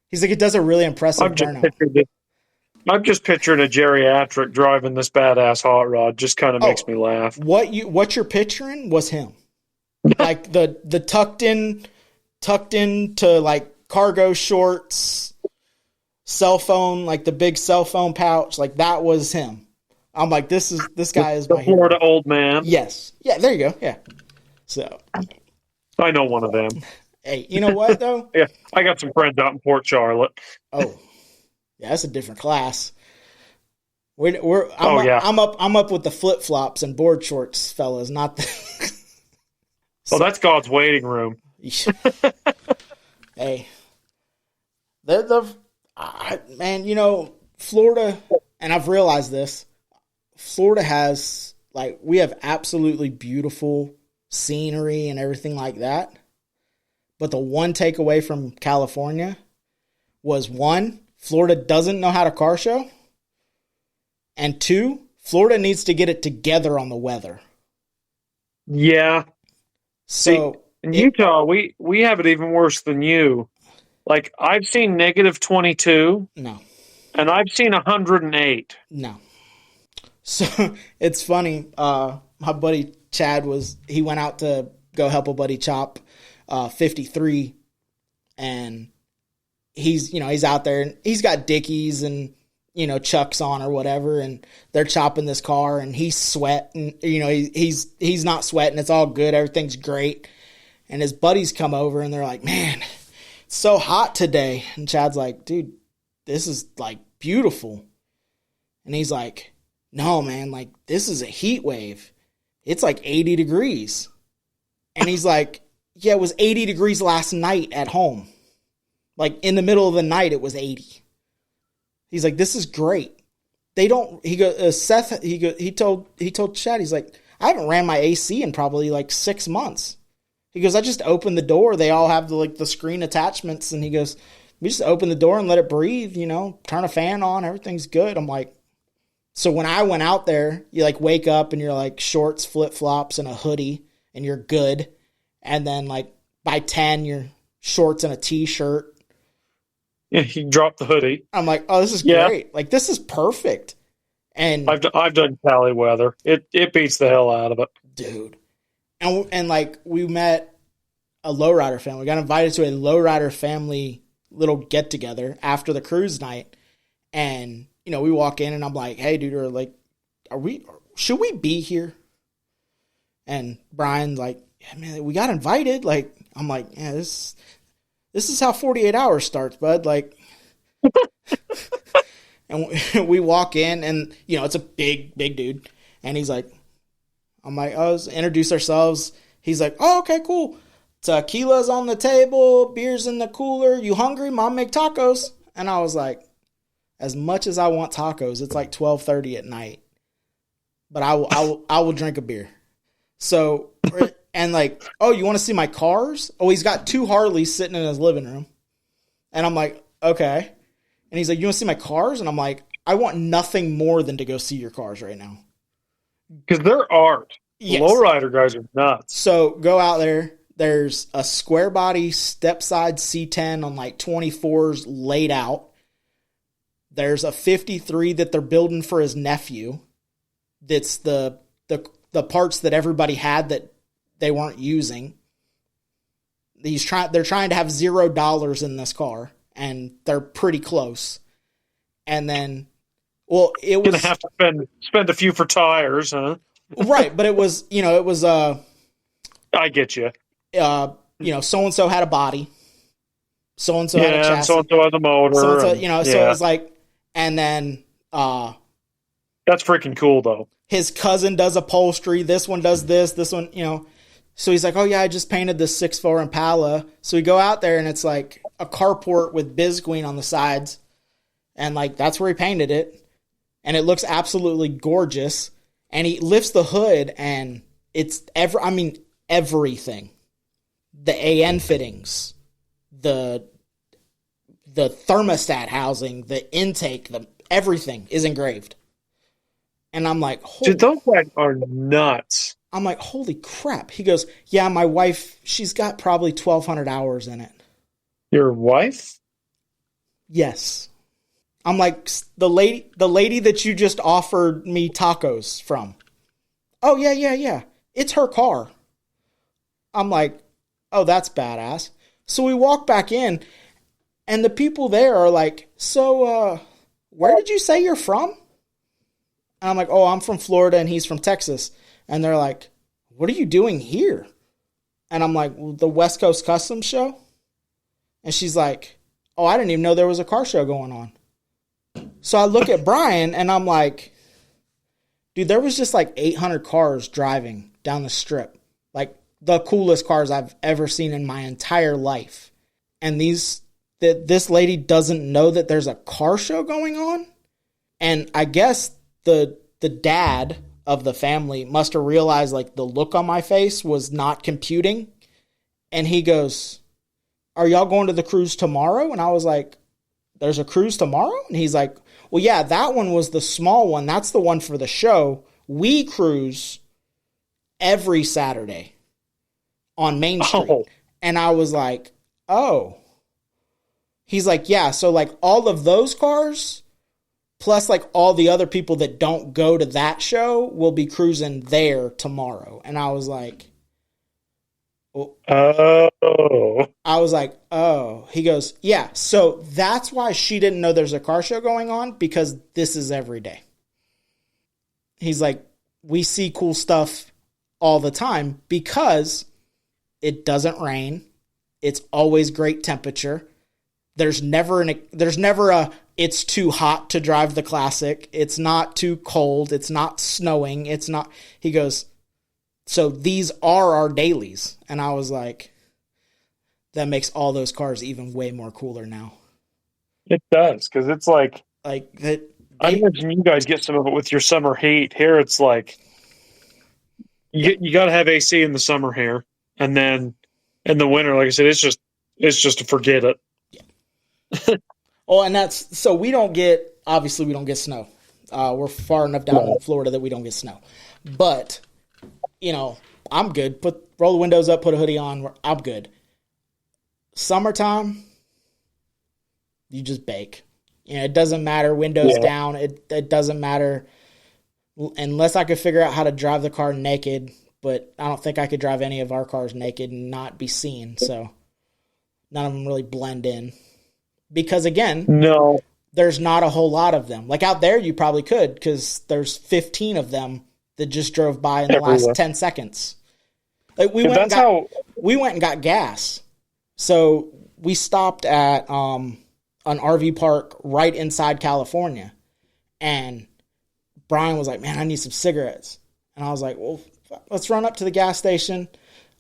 He's like, it does a really impressive burnout. I'm just picturing a geriatric driving this badass hot rod. Just kind of makes me laugh. What you're picturing was him. Like the tucked into like cargo shorts, cell phone, like the big cell phone pouch, like that was him. I'm like, this guy is my Florida hero. old man. Yes. Yeah, there you go. Yeah. So I know one of them. hey, you know what though? Yeah, I got some friends out in Port Charlotte. Oh, yeah, that's a different class. I'm up with the flip flops and board shorts, fellas. Not the. Oh, that's God's waiting room. Hey, man, you know, Florida, and I've realized this. Florida has we have absolutely beautiful scenery and everything like that. But the one takeaway from California was 1, Florida doesn't know how to car show. And 2, Florida needs to get it together on the weather. Yeah. So see, in Utah, we have it even worse than you. Like, I've seen -22. No. And I've seen 108. No. So it's funny. My buddy Chad he went out to go help a buddy chop 53, and he's out there and he's got Dickies and Chucks on or whatever, and they're chopping this car and he's sweating. He's not sweating. It's all good. Everything's great. And his buddies come over and they're like, man, it's so hot today. And Chad's like, dude, this is like beautiful. And he's like, no, man, like this is a heat wave. It's like 80 degrees. And he's like, yeah, it was 80 degrees last night at home. Like in the middle of the night, it was 80. He's like, this is great. They don't, he goes, Seth, he told Chad, he's like, I haven't ran my AC in probably like 6 months. He goes, I just opened the door. They all have the screen attachments. And he goes, we just open the door and let it breathe, turn a fan on. Everything's good. I'm like, so when I went out there, you like wake up and you're like shorts, flip flops, and a hoodie, and you're good. And then like by 10, you're shorts and a t-shirt. Yeah, he dropped the hoodie. I'm like, oh, this is great. Like, this is perfect. And I've done Cali weather. It beats the hell out of it. Dude. And like, we met a lowrider family. We got invited to a lowrider family little get-together after the cruise night. And, we walk in and I'm like, hey, dude, should we be here? And Brian's like, yeah, man, we got invited. Like, I'm like, yeah, this is how 48 hours starts, bud. Like, and we walk in and, it's a big, big dude. And he's like, I'm like, oh, let's introduce ourselves. He's like, oh, okay, cool. Tequila's on the table, beer's in the cooler. You hungry? Mom make tacos. And I was like, as much as I want tacos, it's like 12:30 at night. But I will drink a beer. So, and like, oh, you want to see my cars? Oh, he's got 2 Harleys sitting in his living room. And I'm like, okay. And he's like, you want to see my cars? And I'm like, I want nothing more than to go see your cars right now. Because they're art. Yes. Lowrider guys are nuts. So go out there. There's a square body step side C10 on like 24s laid out. There's a 53 that they're building for his nephew. That's the parts that everybody had that they weren't using. They're trying to have $0 in this car, and they're pretty close. And then, well, it was gonna have to spend a few for tires, huh? Right, but it was I get you. So and so had a body, so and so had a chassis, so and so had a motor, so it was like, and then That's freaking cool, though. His cousin does upholstery. This one does this one, So he's like, oh, yeah, I just painted this 6'4" Impala. So we go out there, and it's like a carport with Bisqueen on the sides. And, like, that's where he painted it. And it looks absolutely gorgeous. And he lifts the hood, and it's everything. The AN fittings, the thermostat housing, the intake, everything is engraved. And I'm like, dude, those guys are nuts. I'm like, holy crap. He goes, yeah, my wife, she's got probably 1,200 hours in it. Your wife? Yes. I'm like, the lady that you just offered me tacos from. Oh, yeah. It's her car. I'm like, oh, that's badass. So we walk back in, and the people there are like, so, where did you say you're from? And I'm like, oh, I'm from Florida, and he's from Texas. And they're like, what are you doing here? And I'm like, well, the West Coast Customs Show? And she's like, oh, I didn't even know there was a car show going on. So I look at Brian, and I'm like, dude, there was just like 800 cars driving down the strip. Like, the coolest cars I've ever seen in my entire life. And this lady doesn't know that there's a car show going on? And I guess the dad of the family must have realized, like, the look on my face was not computing. And he goes, are y'all going to the cruise tomorrow? And I was like, there's a cruise tomorrow? And he's like, well, yeah, that one was the small one. That's the one for the show. We cruise every Saturday on Main Street. Oh. And I was like, oh. He's like, yeah, so, like, all of those cars, plus, like, all the other people that don't go to that show will be cruising there tomorrow. And I was like, oh. I was like, oh. He goes, yeah, so that's why she didn't know there's a car show going on, because this is every day. He's like, we see cool stuff all the time because it doesn't rain. It's always great temperature. There's never a it's too hot to drive the classic. It's not too cold. It's not snowing. It's not. He goes, so these are our dailies. And I was like, that makes all those cars even way more cooler now. It does, because it's like that. I imagine you guys get some of it with your summer heat. Here it's like you got to have AC in the summer here, and then in the winter, like I said, it's just to forget it. Yeah. Oh, and that's so we don't get snow. We're far enough down in Florida that we don't get snow. But I'm good. Roll the windows up, put a hoodie on. I'm good. Summertime, you just bake. It doesn't matter. Windows down. It doesn't matter unless I could figure out how to drive the car naked. But I don't think I could drive any of our cars naked and not be seen. So none of them really blend in. Because again, no, there's not a whole lot of them. Like out there, you probably could, because there's 15 of them that just drove by in the last 10 seconds. Like we went and got gas. So we stopped at an RV park right inside California, and Brian was like, "Man, I need some cigarettes." And I was like, "Well, let's run up to the gas station.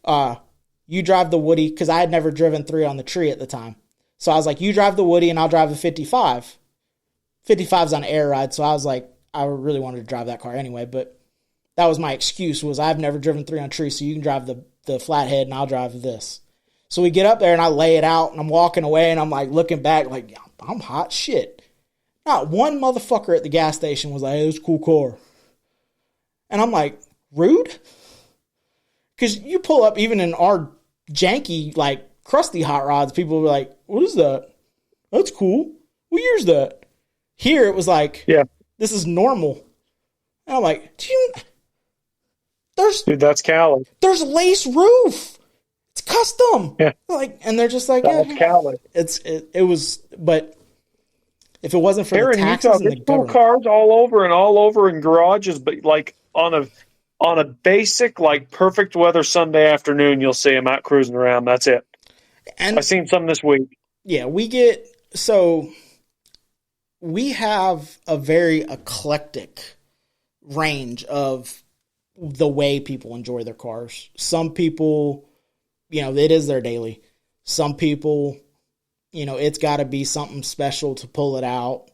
You drive the Woody," because I had never driven 3 on the tree at the time. So I was like, you drive the Woody and I'll drive the 55. 55's on air ride, so I was like, I really wanted to drive that car anyway, but that was my excuse, was I've never driven 3 on a tree, so you can drive the flathead and I'll drive this. So we get up there and I lay it out and I'm walking away and I'm like looking back like, I'm hot shit. Not one motherfucker at the gas station was like, hey, it's a cool car. And I'm like, rude? Because you pull up even in our janky, like, crusty hot rods, people were like, what is that? That's cool. What year's that? Here it was like, yeah, this is normal. And I'm like, dude, that's Cali. There's lace roof. It's custom. Yeah. Like, and they're just like, that's Cali. It was, but if it wasn't for the taxes and the government. Cars all over in garages, but like on a basic, like perfect weather Sunday afternoon, you'll see them out cruising around. That's it. And I've seen some this week. Yeah, we have a very eclectic range of the way people enjoy their cars. Some people, it is their daily. Some people, it's got to be something special to pull it out.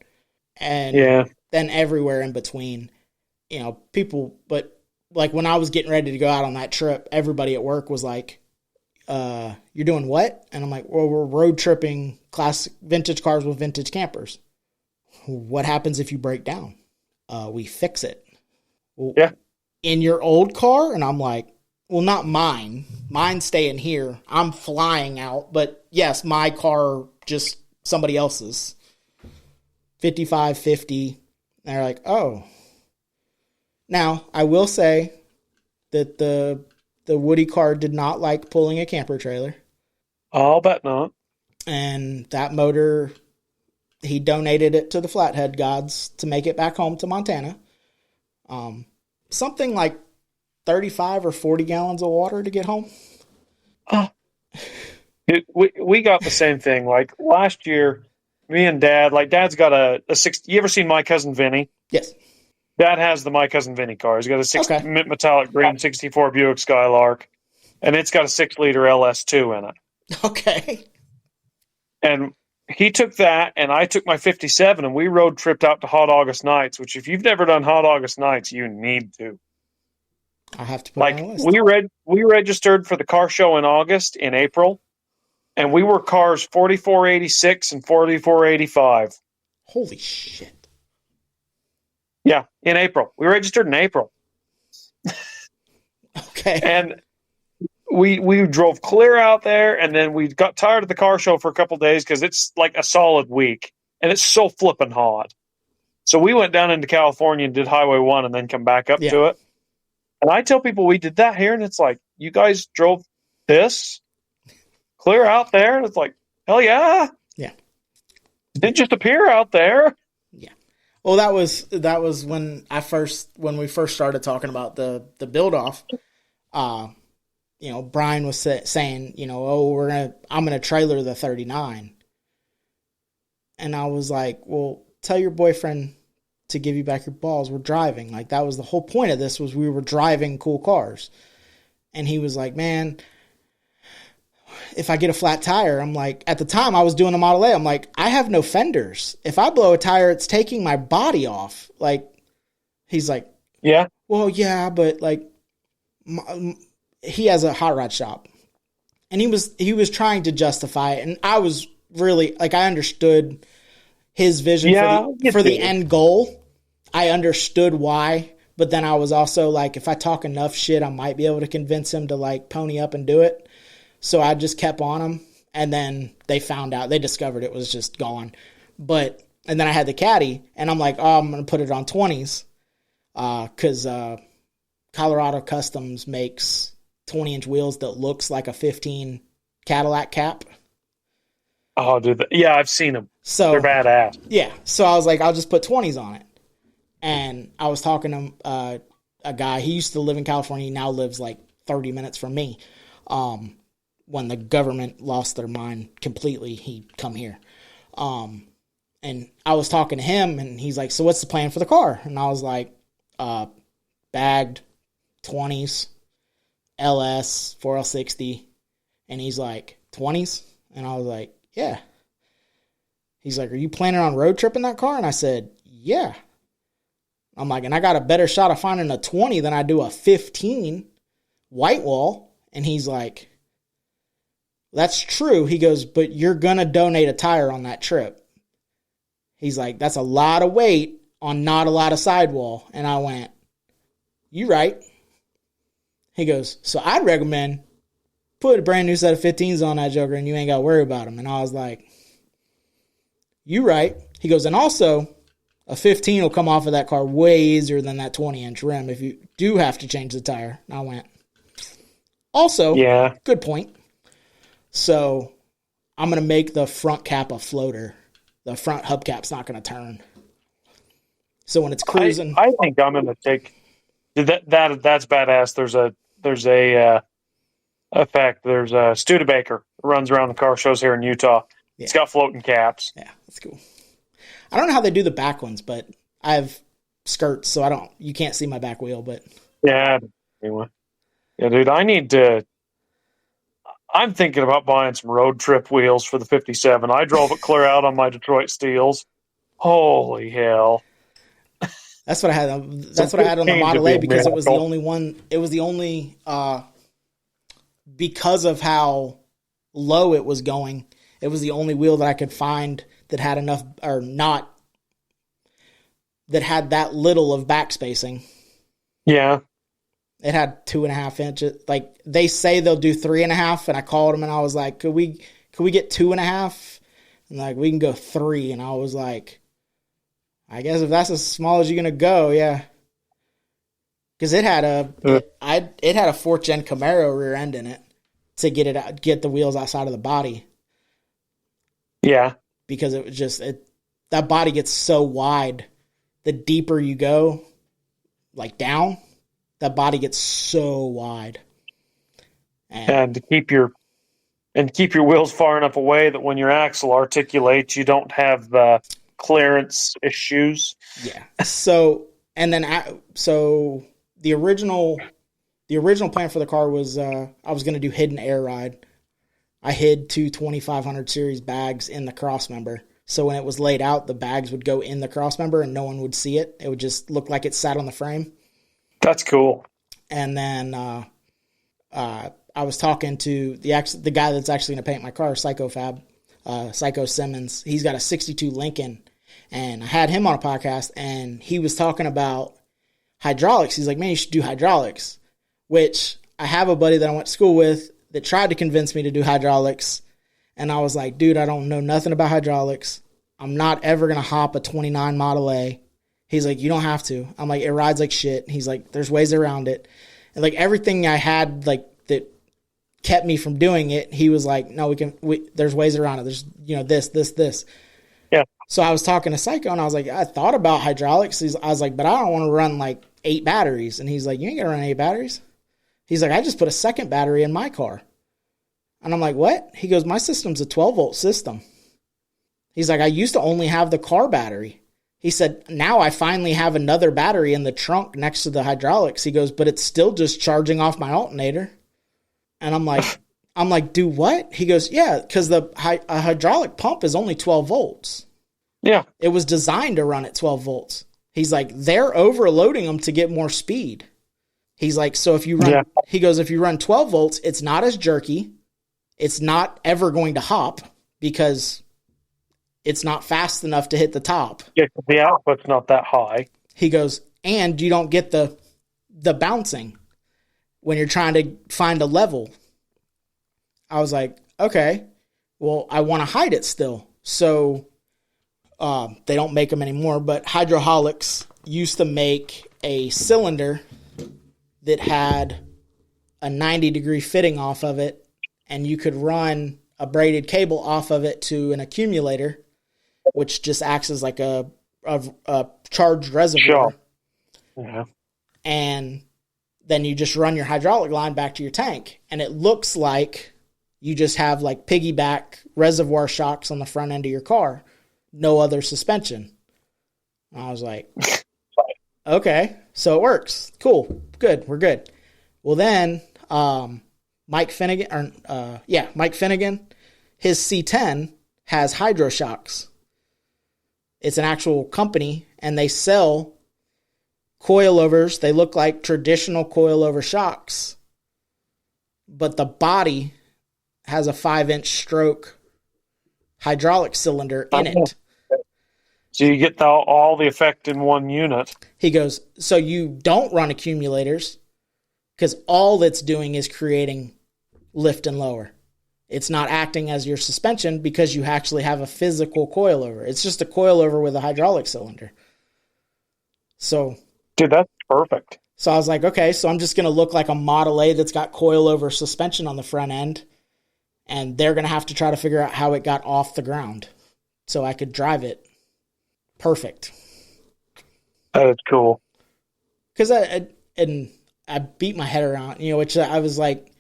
And then everywhere in between, people, but like when I was getting ready to go out on that trip, everybody at work was like, you're doing what? And I'm like, well, we're road tripping classic vintage cars with vintage campers. What happens if you break down? We fix it. Well, in your old car? And I'm like, well, not mine. Mine's staying here. I'm flying out. But yes, my car, just somebody else's. 55, 50. And they're like, oh. Now, I will say that the Woody car did not like pulling a camper trailer. I'll bet not. And that motor, he donated it to the Flathead Gods to make it back home to Montana. Something like 35 or 40 gallons of water to get home. We got the same thing. Like last year, me and Dad, like Dad's got a 60. You ever seen My Cousin Vinny? Yes. Dad has the My Cousin Vinny car. He's got a mint metallic green 64 Buick Skylark, and it's got a 6-liter LS2 in it. Okay. And he took that, and I took my 57, and we road tripped out to Hot August Nights, which if you've never done Hot August Nights, you need to. I have to put it on my list. We registered for the car show in August, in April, and we were cars 4486 and 4485. Holy shit. Yeah, in April. We registered in April. Okay. And we drove clear out there, and then we got tired of the car show for a couple days because it's like a solid week, and it's so flipping hot. So we went down into California and did Highway 1 and then come back up to it. And I tell people we did that here, and it's like, you guys drove this clear out there? And it's like, hell yeah. Yeah. It didn't just appear out there. Yeah. Well, that was when we first started talking about the build off. Brian was saying, I'm gonna trailer the 39, and I was like, well, tell your boyfriend to give you back your balls. We're driving. Like that was the whole point of this, was we were driving cool cars. And he was like, man, if I get a flat tire, I'm like, at the time I was doing a Model A. I'm like, I have no fenders. If I blow a tire, it's taking my body off. Like, he's like, yeah, well, yeah, but like, he has a hot rod shop, and he was trying to justify it. And I was really like, I understood his vision for the end goal. I understood why, but then I was also like, if I talk enough shit, I might be able to convince him to like pony up and do it. So I just kept on him, and then they discovered it was just gone. And then I had the Caddy, and I'm like, oh, I'm going to put it on 20s. Cause, Colorado Customs makes 20-inch wheels that looks like a 15 Cadillac cap. Oh, dude. Yeah, I've seen them. So they're badass. Yeah. So I was like, I'll just put 20s on it. And I was talking to a guy. He used to live in California. He now lives like 30 minutes from me. When the government lost their mind completely, he'd come here. And I was talking to him, and he's like, so what's the plan for the car? And I was like, bagged 20s, LS, 4L60. And he's like, 20s? And I was like, yeah. He's like, are you planning on road tripping that car? And I said, yeah. I'm like, and I got a better shot of finding a 20 than I do a 15 white wall. And he's like, that's true. He goes, but you're going to donate a tire on that trip. He's like, that's a lot of weight on not a lot of sidewall. And I went, you right. He goes, so I'd recommend put a brand new set of 15s on that joker and you ain't got to worry about them. And I was like, you right. He goes, and also a 15 will come off of that car way easier than that 20-inch rim if you do have to change the tire. And I went, also, yeah, good point. So I'm going to make the front cap a floater. The front hubcap's not going to turn. So when it's cruising, I think I'm going to take that's badass. There's a effect. There's a Studebaker runs around the car shows here in Utah. It's got floating caps. Yeah, that's cool. I don't know how they do the back ones, but I've skirts, so you can't see my back wheel, but Yeah. Anyway. Yeah, dude, I'm thinking about buying some road trip wheels for the 57. I drove it clear out on my Detroit Steels. Holy hell. that's what I had. Some That's what I had on the 15s would Model be A a because it was the miracle. only one. It was the only because of how low it was going. It was the only wheel that I could find that had enough or not that had that little of back spacing. Yeah. It had 2.5 inches. Like they say they'll do 3.5, and I called them and I was like, could we get 2.5? And like we can go 3, and I was like, I guess if that's as small as you're gonna go, yeah. Because it had a 4th gen Camaro rear end in it to get the wheels outside of the body. Yeah. Because it was just that body gets so wide, the deeper you go, like down, that body gets so wide. And to keep your wheels far enough away that when your axle articulates, you don't have the clearance issues. Yeah. So the original plan for the car was I was going to do hidden air ride. I hid 2 2500 series bags in the cross member. So when it was laid out, the bags would go in the cross member and no one would see it. It would just look like it sat on the frame. That's cool. And then I was talking to the guy that's actually going to paint my car, Psycho Simmons. He's got a 62 Lincoln, and I had him on a podcast, and he was talking about hydraulics. He's like, man, you should do hydraulics, which I have a buddy that I went to school with that tried to convince me to do hydraulics, and I was like, dude, I don't know nothing about hydraulics. I'm not ever going to hop a 29 Model A. He's like, you don't have to. I'm like, it rides like shit. He's like, there's ways around it. And like everything I had like that kept me from doing it, he was like, no, there's ways around it. There's, this. Yeah. So I was talking to Psycho and I was like, I thought about hydraulics. I was like, but I don't want to run like 8 batteries. And he's like, you ain't gonna run 8 batteries. He's like, I just put a second battery in my car. And I'm like, what? He goes, my system's a 12-volt system. He's like, I used to only have the car battery. He said, now I finally have another battery in the trunk next to the hydraulics. He goes, but it's still just charging off my alternator. And I'm like, do what? He goes, yeah, because a hydraulic pump is only 12 volts. Yeah. It was designed to run at 12 volts. He's like, they're overloading them to get more speed. He's like, so if you run, he goes, if you run 12 volts, it's not as jerky. It's not ever going to hop because it's not fast enough to hit the top. Yeah, the output's not that high. He goes, and you don't get the bouncing when you're trying to find a level. I was like, okay, well, I want to hide it still. So they don't make them anymore, but Hydraulics used to make a cylinder that had a 90-degree fitting off of it, and you could run a braided cable off of it to an accumulator, which just acts as like a charged reservoir. Sure. Yeah. And then you just run your hydraulic line back to your tank. And it looks like you just have like piggyback reservoir shocks on the front end of your car. No other suspension. I was like, okay, so it works. Cool. Good. We're good. Well, then Mike Finnegan, his C10 has hydro shocks. It's an actual company, and they sell coilovers. They look like traditional coilover shocks, but the body has a 5-inch stroke hydraulic cylinder in it. So you get all the effect in one unit. He goes, so you don't run accumulators because all it's doing is creating lift and lower. It's not acting as your suspension because you actually have a physical coilover. It's just a coilover with a hydraulic cylinder. So, dude, that's perfect. So I was like, okay, so I'm just going to look like a Model A that's got coilover suspension on the front end, and they're going to have to try to figure out how it got off the ground so I could drive it. Perfect. That is cool. Because I beat my head around, which I was like,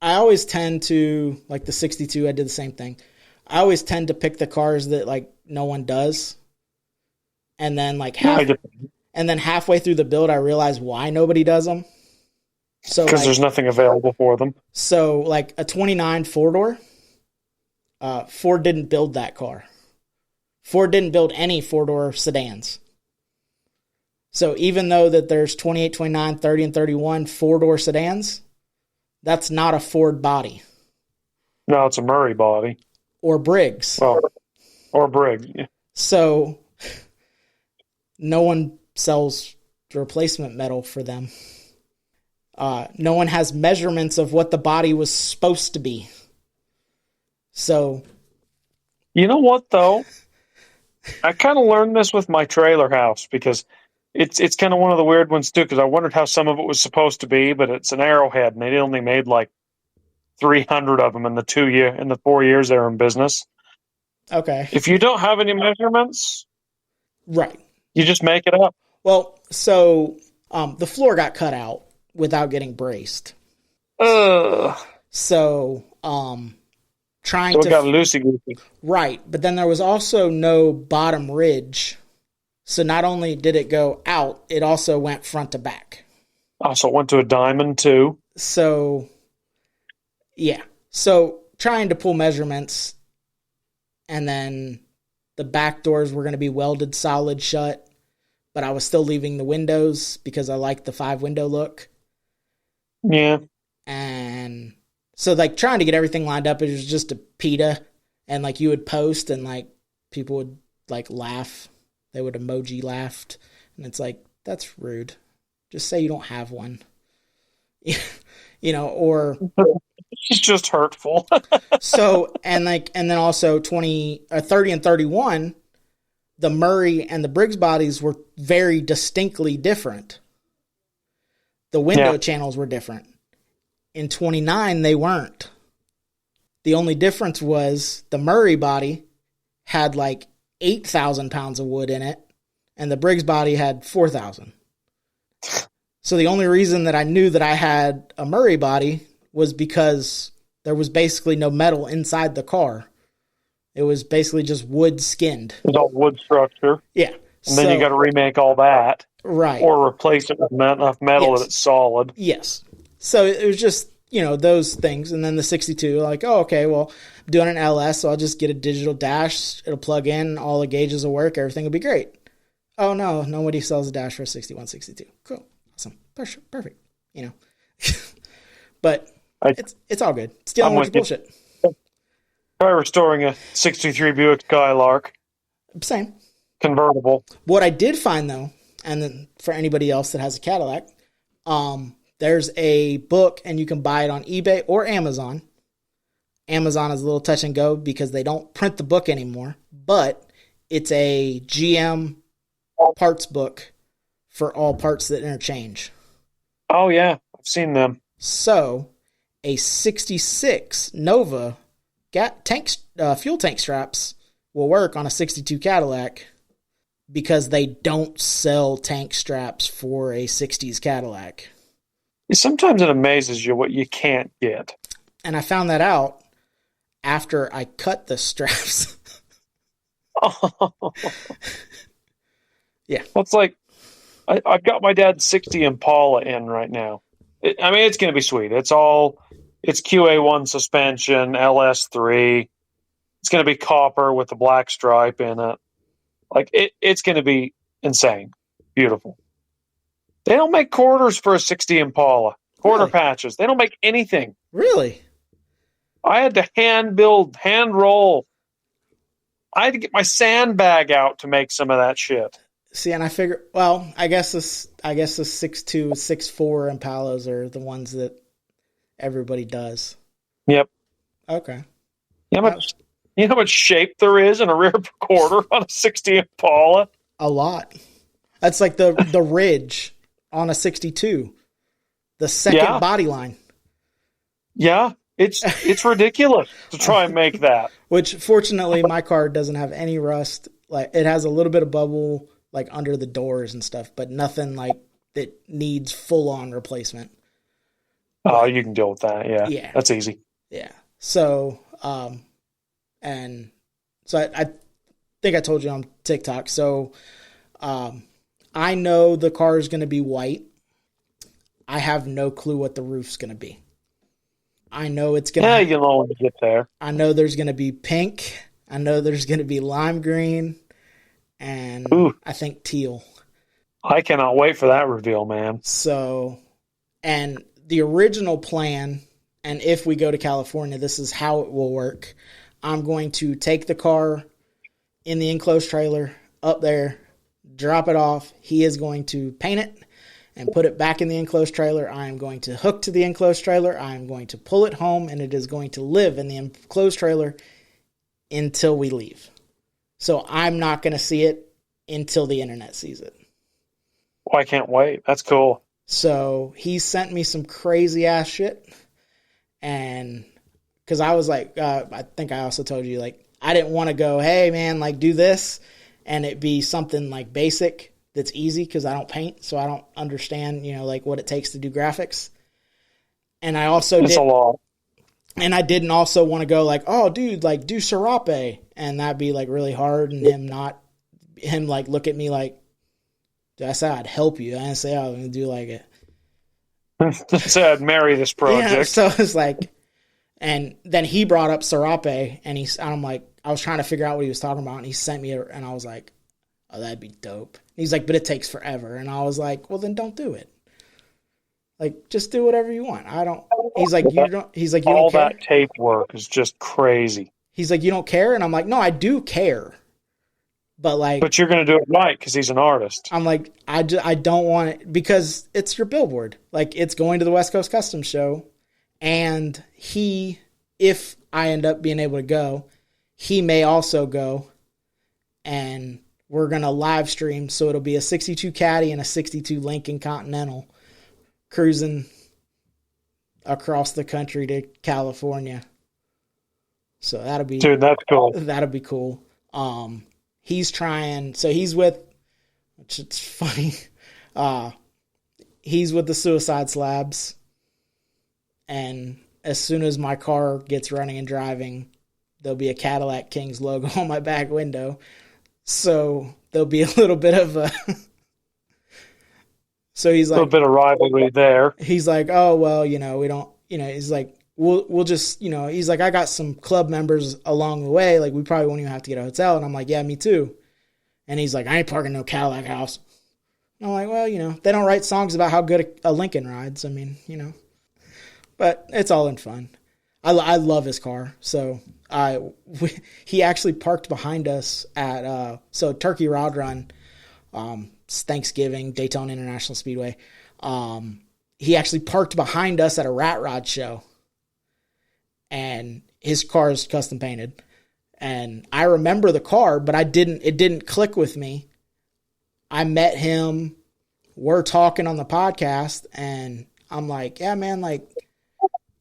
I always tend to, like the 62, I did the same thing. I always tend to pick the cars that like no one does. And then like And then halfway through the build, I realized why nobody does them. So Because there's nothing available for them. So like a 29 four-door, Ford didn't build that car. Ford didn't build any four-door sedans. So even though that there's 28, 29, 30, and 31 four-door sedans, that's not a Ford body. No, it's a Murray body. Or Briggs. Well, or Briggs. Yeah. So no one sells replacement metal for them. No one has measurements of what the body was supposed to be. So, you know what, though? I kind of learned this with my trailer house because it's kind of one of the weird ones, too, because I wondered how some of it was supposed to be, but it's an Arrowhead, and they only made like 300 of them in the 4 years they were in business. Okay. If you don't have any measurements, right, you just make it up. Well, so the floor got cut out without getting braced. So trying to got loosey-goosey. Right, but then there was also no bottom ridge. So not only did it go out, it also went front to back. Oh, so it went to a diamond too. So yeah. So trying to pull measurements, and then the back doors were going to be welded solid shut, but I was still leaving the windows because I like the 5-window look. Yeah. And so like trying to get everything lined up, it was just a PETA, and like you would post and like people would like laugh. They would emoji laughed, and it's like, that's rude. Just say you don't have one. Or it's just hurtful. So, and then also 30 and 31, the Murray and the Briggs bodies were very distinctly different. The window channels were different. In 29, they weren't. The only difference was the Murray body had like 8,000 pounds of wood in it, and the Briggs body had 4,000. So the only reason that I knew that I had a Murray body was because there was basically no metal inside the car. It was basically just wood skinned. It's all wood structure. Yeah. And then you got to remake all that. Right. Or replace it with enough metal that it's solid. Yes. So it was just, those things. And then the 62, like, oh, okay, well, I'm doing an LS, so I'll just get a digital dash. It'll plug in, all the gauges will work, everything will be great. Oh, no, nobody sells a dash for a 61, 62. Cool. Awesome. Perfect. But it's all good. It's dealing with the bullshit. Try restoring a 63 Buick Skylark. Same. Convertible. What I did find, though, and then for anybody else that has a Cadillac, there's a book, and you can buy it on eBay or Amazon. Amazon is a little touch and go because they don't print the book anymore, but it's a GM parts book for all parts that interchange. Oh, yeah. I've seen them. So, a 66 Nova fuel tank straps will work on a 62 Cadillac because they don't sell tank straps for a 60s Cadillac. Sometimes it amazes you what you can't get. And I found that out after I cut the straps. Yeah. Well, it's like, I've got my dad's 60 Impala in right now. It's going to be sweet. It's QA1 suspension, LS3. It's going to be copper with a black stripe in it. Like, it's going to be insane. Beautiful. They don't make quarters for a 60 Impala. Quarter patches. They don't make anything. Really? I had to hand roll. I had to get my sandbag out to make some of that shit. See, and I figure, well, I guess the 6.2, 6.4 Impalas are the ones that everybody does. Yep. Okay. You know how much shape there is in a rear quarter on a 60 Impala? A lot. That's like the ridge on a 62. The second body line. Yeah. It's ridiculous to try and make that. Which, fortunately, my car doesn't have any rust. Like, it has a little bit of bubble, like, under the doors and stuff, but nothing, like, that needs full-on replacement. Oh, you can deal with that, yeah. Yeah. That's easy. Yeah. So, I think I told you on TikTok. So, I know the car is going to be white. I have no clue what the roof's going to be. I know it's going to... Yeah, you'll know when you get there. I know there's going to be pink. I know there's going to be lime green. And Ooh. I think teal. I cannot wait for that reveal, man. So, and the original plan, and if we go to California, this is how it will work. I'm going to take the car in the enclosed trailer up there, drop it off. He is going to paint it and put it back in the enclosed trailer. I am going to hook to the enclosed trailer. I am going to pull it home, and it is going to live in the enclosed trailer until we leave. So I'm not going to see it until the internet sees it. Oh, I can't wait. That's cool. So he sent me some crazy ass shit. And because I was like, I think I also told you, like, I didn't want to go, hey man, like do this. And it be something like basic that's easy because I don't paint. So I don't understand, like what it takes to do graphics. And I also It's a lot. And I didn't also want to go like, oh dude, like do Serape. And that'd be like really hard. And him like look at me like, I said I'd help you. I didn't say I was going to do like it. Said marry this project. Yeah, so it's like, and then he brought up Serape, and I'm like, I was trying to figure out what he was talking about, and he sent me it, and I was like, oh, that'd be dope. And he's like, but it takes forever. And I was like, well, then don't do it. Like, just do whatever you want. He's like, you don't care? All that tape work is just crazy. He's like, you don't care? And I'm like, no, I do care. But you're going to do it right because he's an artist. I'm like, I don't want it because it's your billboard. Like, it's going to the West Coast Customs Show. And if I end up being able to go, he may also go. And we're going to live stream. So it'll be a 62 Caddy and a 62 Lincoln Continental cruising across the country to California. So that'll be... Dude, that's cool. That'll be cool. He's trying, so he's with, which it's funny, he's with the Suicide Slabs, and as soon as my car gets running and driving, there'll be a Cadillac Kings logo on my back window, so there'll be a little bit of a, so he's like, a little bit of rivalry there. He's like, oh, well, we don't, he's like, we'll just, he's like, I got some club members along the way. Like, we probably won't even have to get a hotel. And I'm like, yeah, me too. And he's like, I ain't parking no Cadillac house. And I'm like, well, they don't write songs about how good a Lincoln rides. I mean, but it's all in fun. I love his car. So he actually parked behind us at, Turkey Rod Run, Thanksgiving, Daytona International Speedway. He actually parked behind us at a Rat Rod show. And his car is custom painted. And I remember the car, but it didn't click with me. I met him. We're talking on the podcast, and I'm like, yeah, man, like,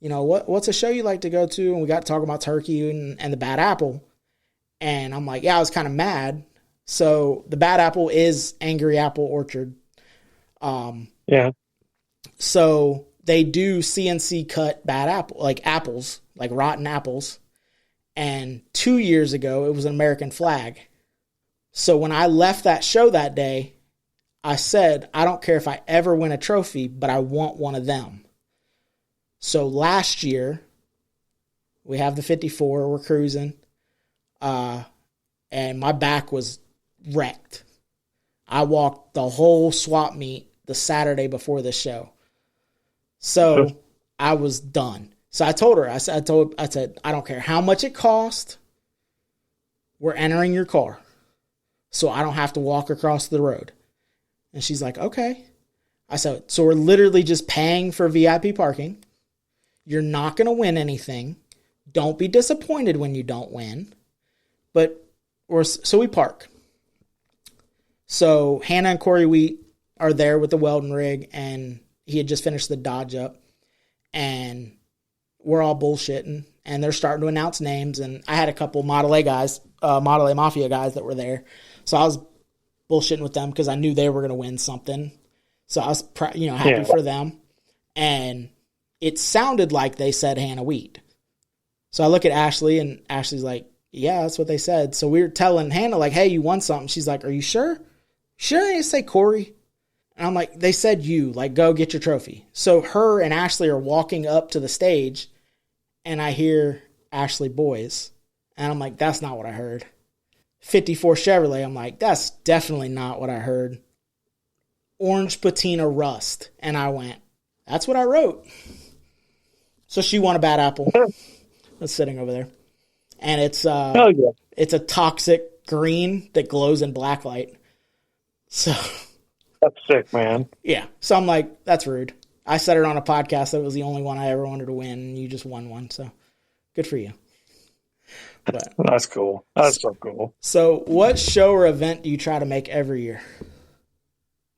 what's a show you like to go to? And we got talking about Turkey and the Bad Apple. And I'm like, yeah, I was kind of mad. So the Bad Apple is Angry Apple Orchard. Yeah. So they do CNC cut bad apple, like apples, like rotten apples. And 2 years ago, it was an American flag. So when I left that show that day, I said, I don't care if I ever win a trophy, but I want one of them. So last year, we have the 54, we're cruising, and my back was wrecked. I walked the whole swap meet the Saturday before the show. So I was done. So I told her, I said, I don't care how much it cost. We're entering your car. So I don't have to walk across the road. And she's like, okay. I said, so we're literally just paying for VIP parking. You're not going to win anything. Don't be disappointed when you don't win. But so we park. So Hannah and Corey Wheat are there with the welding rig, and he had just finished the Dodge up, and we're all bullshitting, and they're starting to announce names, and I had a couple Model A guys, Model A Mafia guys that were there, so I was bullshitting with them because I knew they were going to win something, so I was happy for them, and it sounded like they said Hannah Wheat. So I look at Ashley, and Ashley's like, yeah, that's what they said. So we were telling Hannah, like, hey, you won something. She's like, are you sure? Shouldn't they say Corey? And I'm like, they said you, like, go get your trophy. So her and Ashley are walking up to the stage, and I hear Ashley Boys. And I'm like, that's not what I heard. 54 Chevrolet, I'm like, that's definitely not what I heard. Orange Patina Rust. And I went, that's what I wrote. So she won a bad apple. That's sitting over there. And it's it's a toxic green that glows in black light. So that's sick, man. Yeah. So I'm like, that's rude. I said it on a podcast that it was the only one I ever wanted to win, and you just won one. So good for you. But, that's cool. That's so cool. So what show or event do you try to make every year?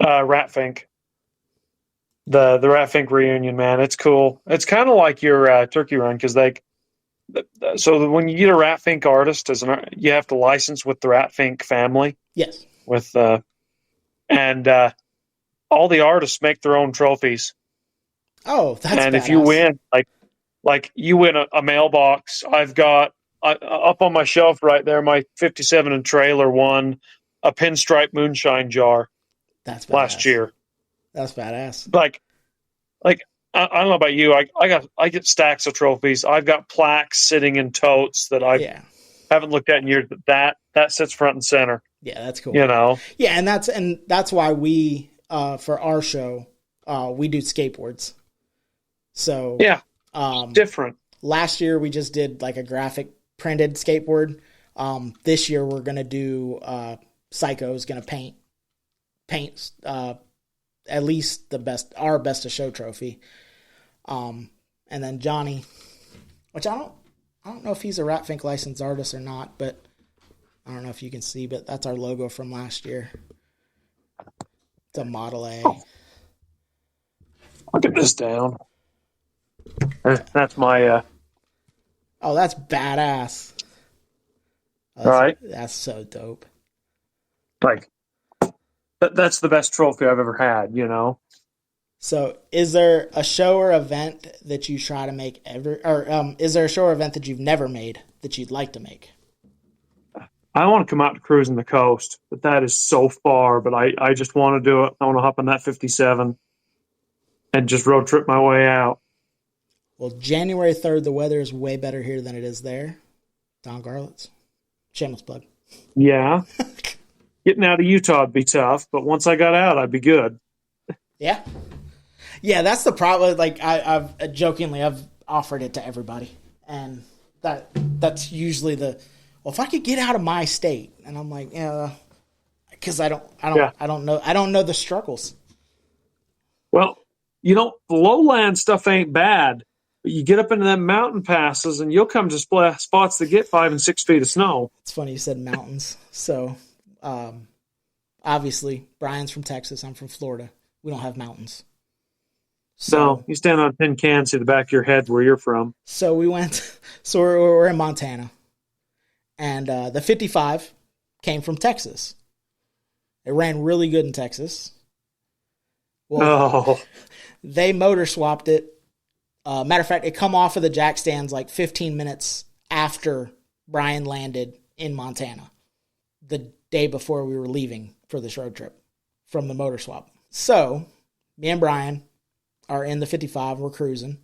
Ratfink. The Ratfink reunion, man. It's cool. It's kind of like your turkey run because so when you get a Ratfink artist, you have to license with the Ratfink family. Yes. With and all the artists make their own trophies. Oh, that's and badass. If you win, like you win a mailbox. I've got up on my shelf right there. My '57 and trailer won a pinstripe moonshine jar. That's badass. Last year. That's badass. Like I don't know about you. I get stacks of trophies. I've got plaques sitting in totes that I haven't looked at in years. But that sits front and center. Yeah, that's cool. You know. Yeah, and that's why we for our show we do skateboards. So yeah, different. Last year we just did like a graphic printed skateboard. This year we're gonna do Psycho's gonna paint at least our best of show trophy. And then Johnny, which I don't know if he's a Ratfink licensed artist or not, but I don't know if you can see, but that's our logo from last year. It's a Model A. Look at this down. That's my. Oh, that's badass. All right. That's so dope. Like, that's the best trophy I've ever had, you know? So is there a show or event that you try to make is there a show or event that you've never made that you'd like to make? I want to come out to cruising the coast, but that is so far, but I just want to do it. I want to hop on that 57 and just road trip my way out. Well, January 3rd, the weather is way better here than it is there. Don Garlitz. Shameless plug. Yeah. Getting out of Utah would be tough, but once I got out, I'd be good. Yeah. Yeah, that's the problem. Like I've offered it to everybody, and that's usually if I could get out of my state, and I'm like, yeah, because I don't know the struggles. Well, the lowland stuff ain't bad, but you get up into them mountain passes, and you'll come to spots that get 5 and 6 feet of snow. It's funny you said mountains. So, obviously, Brian's from Texas. I'm from Florida. We don't have mountains. So you stand on a tin can, see the back of your head where you're from. So we're in Montana, and the 55 came from Texas. It ran really good in Texas. Well, they motor swapped it. Matter of fact, it come off of the jack stands like 15 minutes after Brian landed in Montana, the day before we were leaving for this road trip from the motor swap. So me and Brian are in the 55. We're cruising.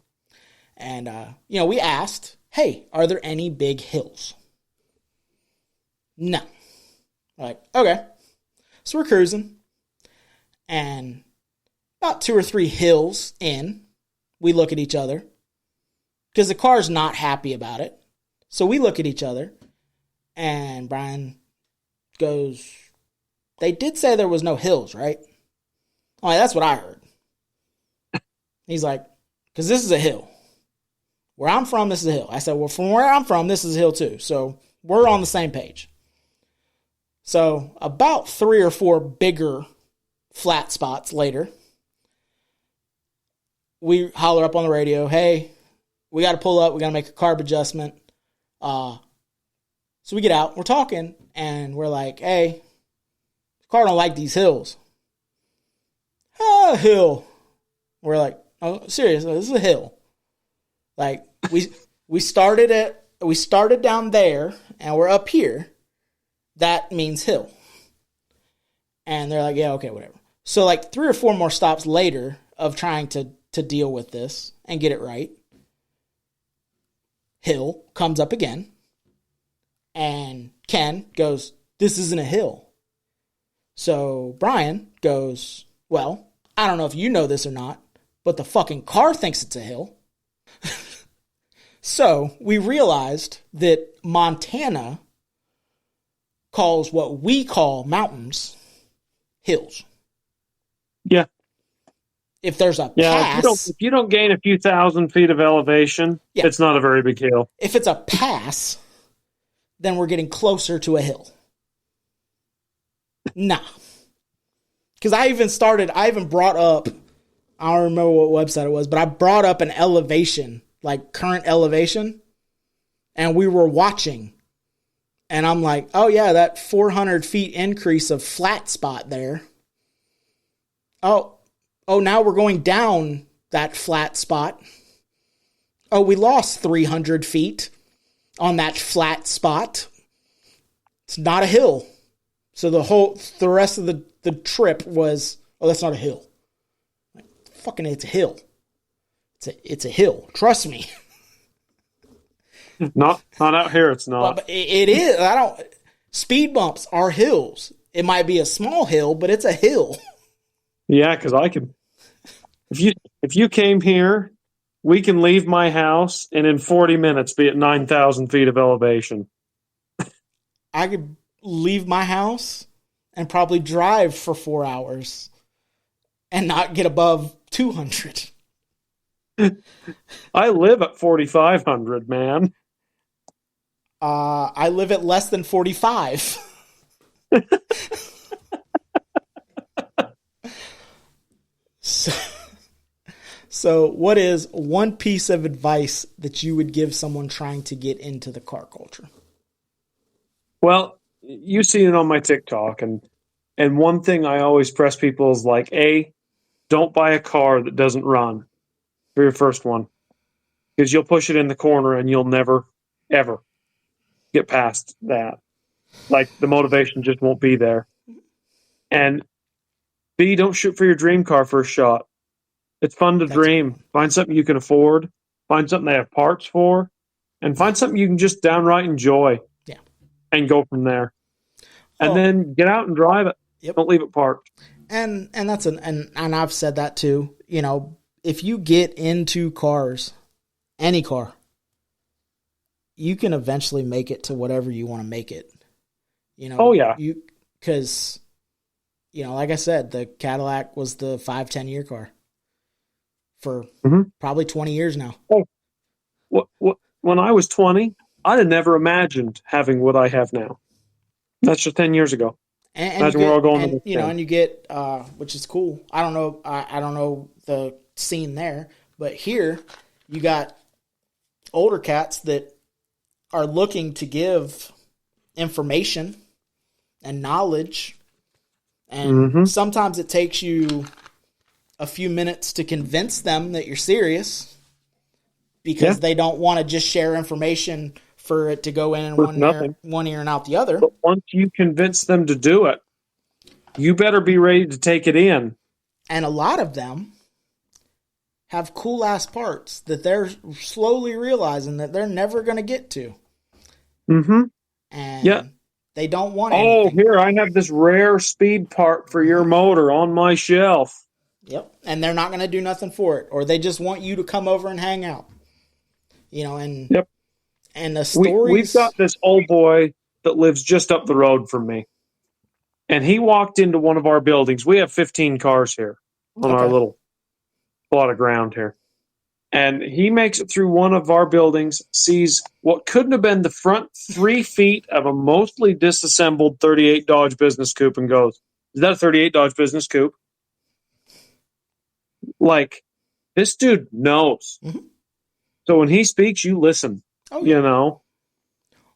And, we asked, hey, are there any big hills? No. We're like, okay. So we're cruising. And about 2 or 3 hills in, we look at each other. Because the car's not happy about it. So we look at each other. And Brian goes, they did say there was no hills, right? Oh, that's what I heard. He's like, because this is a hill. Where I'm from, this is a hill. I said, well, from where I'm from, this is a hill too. So we're on the same page. So about 3 or 4 bigger flat spots later, we holler up on the radio, hey, we got to pull up. We got to make a carb adjustment. So we get out. We're talking, and we're like, hey, the car don't like these hills. Hill. We're like, oh, seriously, this is a hill. Like we started down there and we're up here. That means hill. And they're like, yeah, okay, whatever. So like 3 or 4 more stops later of trying to deal with this and get it right, hill comes up again. And Ken goes, this isn't a hill. So Brian goes, well, I don't know if you know this or not, but the fucking car thinks it's a hill. So we realized that Montana calls what we call mountains hills. Yeah. If there's a pass. If you don't gain a few thousand feet of elevation, it's not a very big hill. If it's a pass, then we're getting closer to a hill. Nah. Because I even brought up, I don't remember what website it was, but I brought up an elevation, like current elevation, and we were watching. And I'm like, oh yeah, that 400 feet increase of flat spot there. Oh, now we're going down that flat spot. Oh, we lost 300 feet on that flat spot. It's not a hill. So the rest of the trip was, oh, that's not a hill. Like, fucking, it's a hill. It's a hill. Trust me. Not out here. It's not. But it is. Speed bumps are hills. It might be a small hill, but it's a hill. Yeah, because I can. If you came here, we can leave my house and in 40 minutes be at 9,000 feet of elevation. I could leave my house and probably drive for 4 hours and not get above 200. I live at 4,500, man. I live at less than 45. So what is one piece of advice that you would give someone trying to get into the car culture? Well, you see it on my TikTok, and one thing I always press people is like, don't buy a car that doesn't run for your first one, because you'll push it in the corner and you'll never, ever get past that. Like, the motivation just won't be there. And B, don't shoot for your dream car first shot. It's fun to dream. Find something you can afford. Find something they have parts for. And find something you can just downright enjoy. Yeah. And go from there. And then get out and drive it. Yep. Don't leave it parked. And that's and I've said that too. You know, if you get into cars, any car, you can eventually make it to whatever you want to make it. You know. Oh yeah. Because, you know, like I said, the Cadillac was the 5-10 year car for probably 20 years now. Oh, when I was 20, I'd have never imagined having what I have now. That's just 10 years ago. And imagine we're all going to the and you get, which is cool. I don't know. I don't know the scene there, but here you got older cats that are looking to give information and knowledge. And sometimes it takes you a few minutes to convince them that you're serious, because they don't want to just share information for it to go in one ear and out the other. But once you convince them to do it, you better be ready to take it in. And a lot of them have cool ass parts that they're slowly realizing that they're never going to get to. And they don't want anything. Here, I have this rare speed part for your motor on my shelf. Yep. And they're not going to do nothing for it. Or they just want you to come over and hang out. You know, and and the stories... We've got this old boy that lives just up the road from me. And he walked into one of our buildings. We have 15 cars here on our little plot of ground here. And he makes it through one of our buildings, sees what couldn't have been the front 3 feet of a mostly disassembled 38 Dodge Business Coupe, and goes, is that a 38 Dodge Business Coupe? Like, this dude knows. So when he speaks, you listen. You know?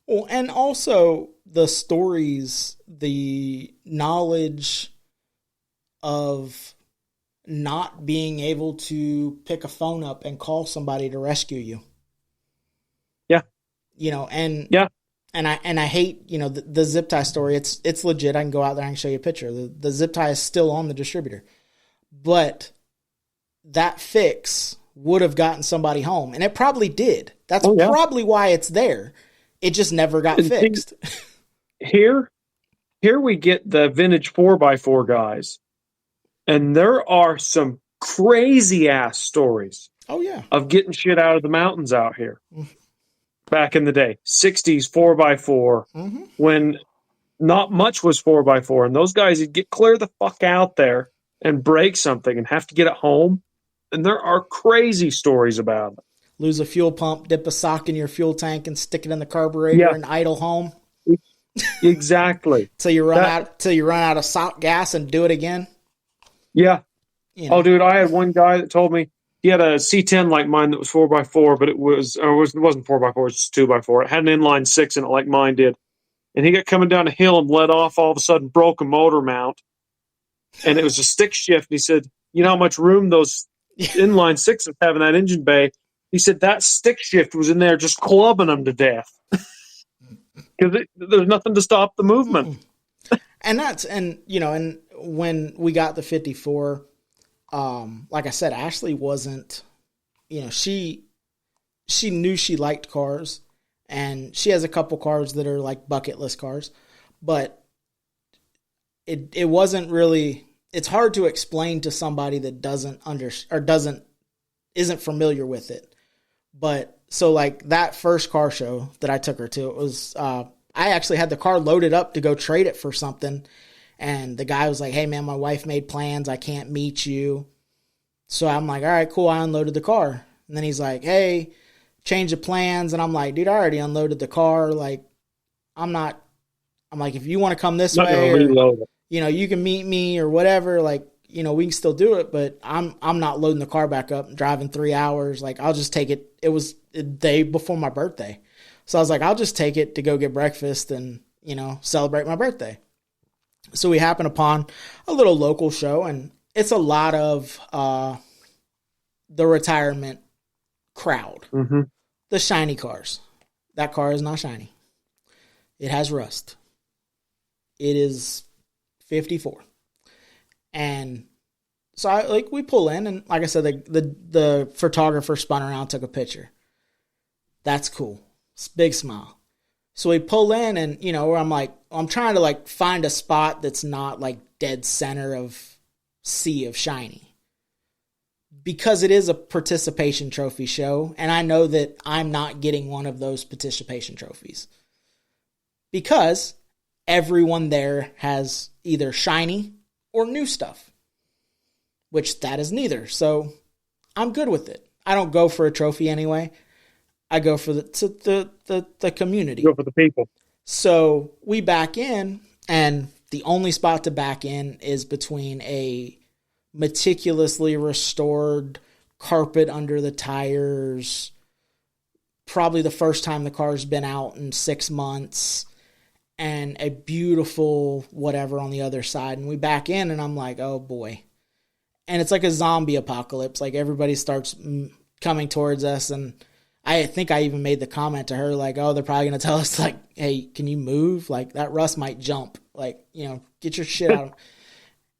Well, and also the stories, the knowledge of not being able to pick a phone up and call somebody to rescue you. Yeah. You know, and and I hate, the zip tie story. It's legit. I can go out there and show you a picture. The zip tie is still on the distributor, but that fix would have gotten somebody home, and it probably did. That's probably why it's there. It just never got fixed. Here we get the vintage 4x4 guys, and there are some crazy ass stories. Oh yeah, of getting shit out of the mountains out here. Back in the day, 60s 4x4, when not much was 4x4, and those guys would get clear the fuck out there and break something and have to get it home. And there are crazy stories about it. Lose a fuel pump, dip a sock in your fuel tank, and stick it in the carburetor and idle home. Exactly. Till you run out of sock gas and do it again. Yeah. Oh, dude, I had one guy that told me he had a C10 like mine that was 4x4, but it wasn't 4x4, it was just 2x4. It had an inline 6 in it like mine did. And he got coming down a hill and let off, all of a sudden broke a motor mount. And it was a stick shift. And he said, you know how much room those inline 6s have in that engine bay? He said that stick shift was in there just clubbing them to death. Because there's nothing to stop the movement. And when we got the 54, like I said, Ashley wasn't, she knew she liked cars, and she has a couple cars that are like bucket list cars, but it wasn't really, it's hard to explain to somebody that isn't familiar with it. But so like that first car show that I took her to, it was, I actually had the car loaded up to go trade it for something. And the guy was like, hey man, my wife made plans. I can't meet you. So I'm like, all right, cool. I unloaded the car. And then he's like, hey, change the plans. And I'm like, dude, I already unloaded the car. Like, I'm like, if you want to come this way, or, you can meet me or whatever. Like, we can still do it, but I'm not loading the car back up and driving 3 hours. Like, I'll just take it. It was the day before my birthday. So I was like, I'll just take it to go get breakfast and, celebrate my birthday. So we happened upon a little local show, and it's a lot of the retirement crowd. Mm-hmm. The shiny cars. That car is not shiny. It has rust. It is 54. And so we pull in, and like I said, the photographer spun around, took a picture. That's cool. Big smile. So we pull in, and where I'm trying to find a spot that's not like dead center of sea of shiny, because it is a participation trophy show, and I know that I'm not getting one of those participation trophies because everyone there has either shiny or new stuff, which that is neither. So I'm good with it. I don't go for a trophy anyway. I go for the community. Go for the people. So we back in, and the only spot to back in is between a meticulously restored carpet under the tires, probably the first time the car's been out in 6 months, and a beautiful whatever on the other side. And we back in, and I'm like, oh boy. And it's like a zombie apocalypse. Like, everybody starts coming towards us, and I think I even made the comment to her, like, oh, they're probably going to tell us, like, hey, can you move? Like, that rust might jump. Like, get your shit out.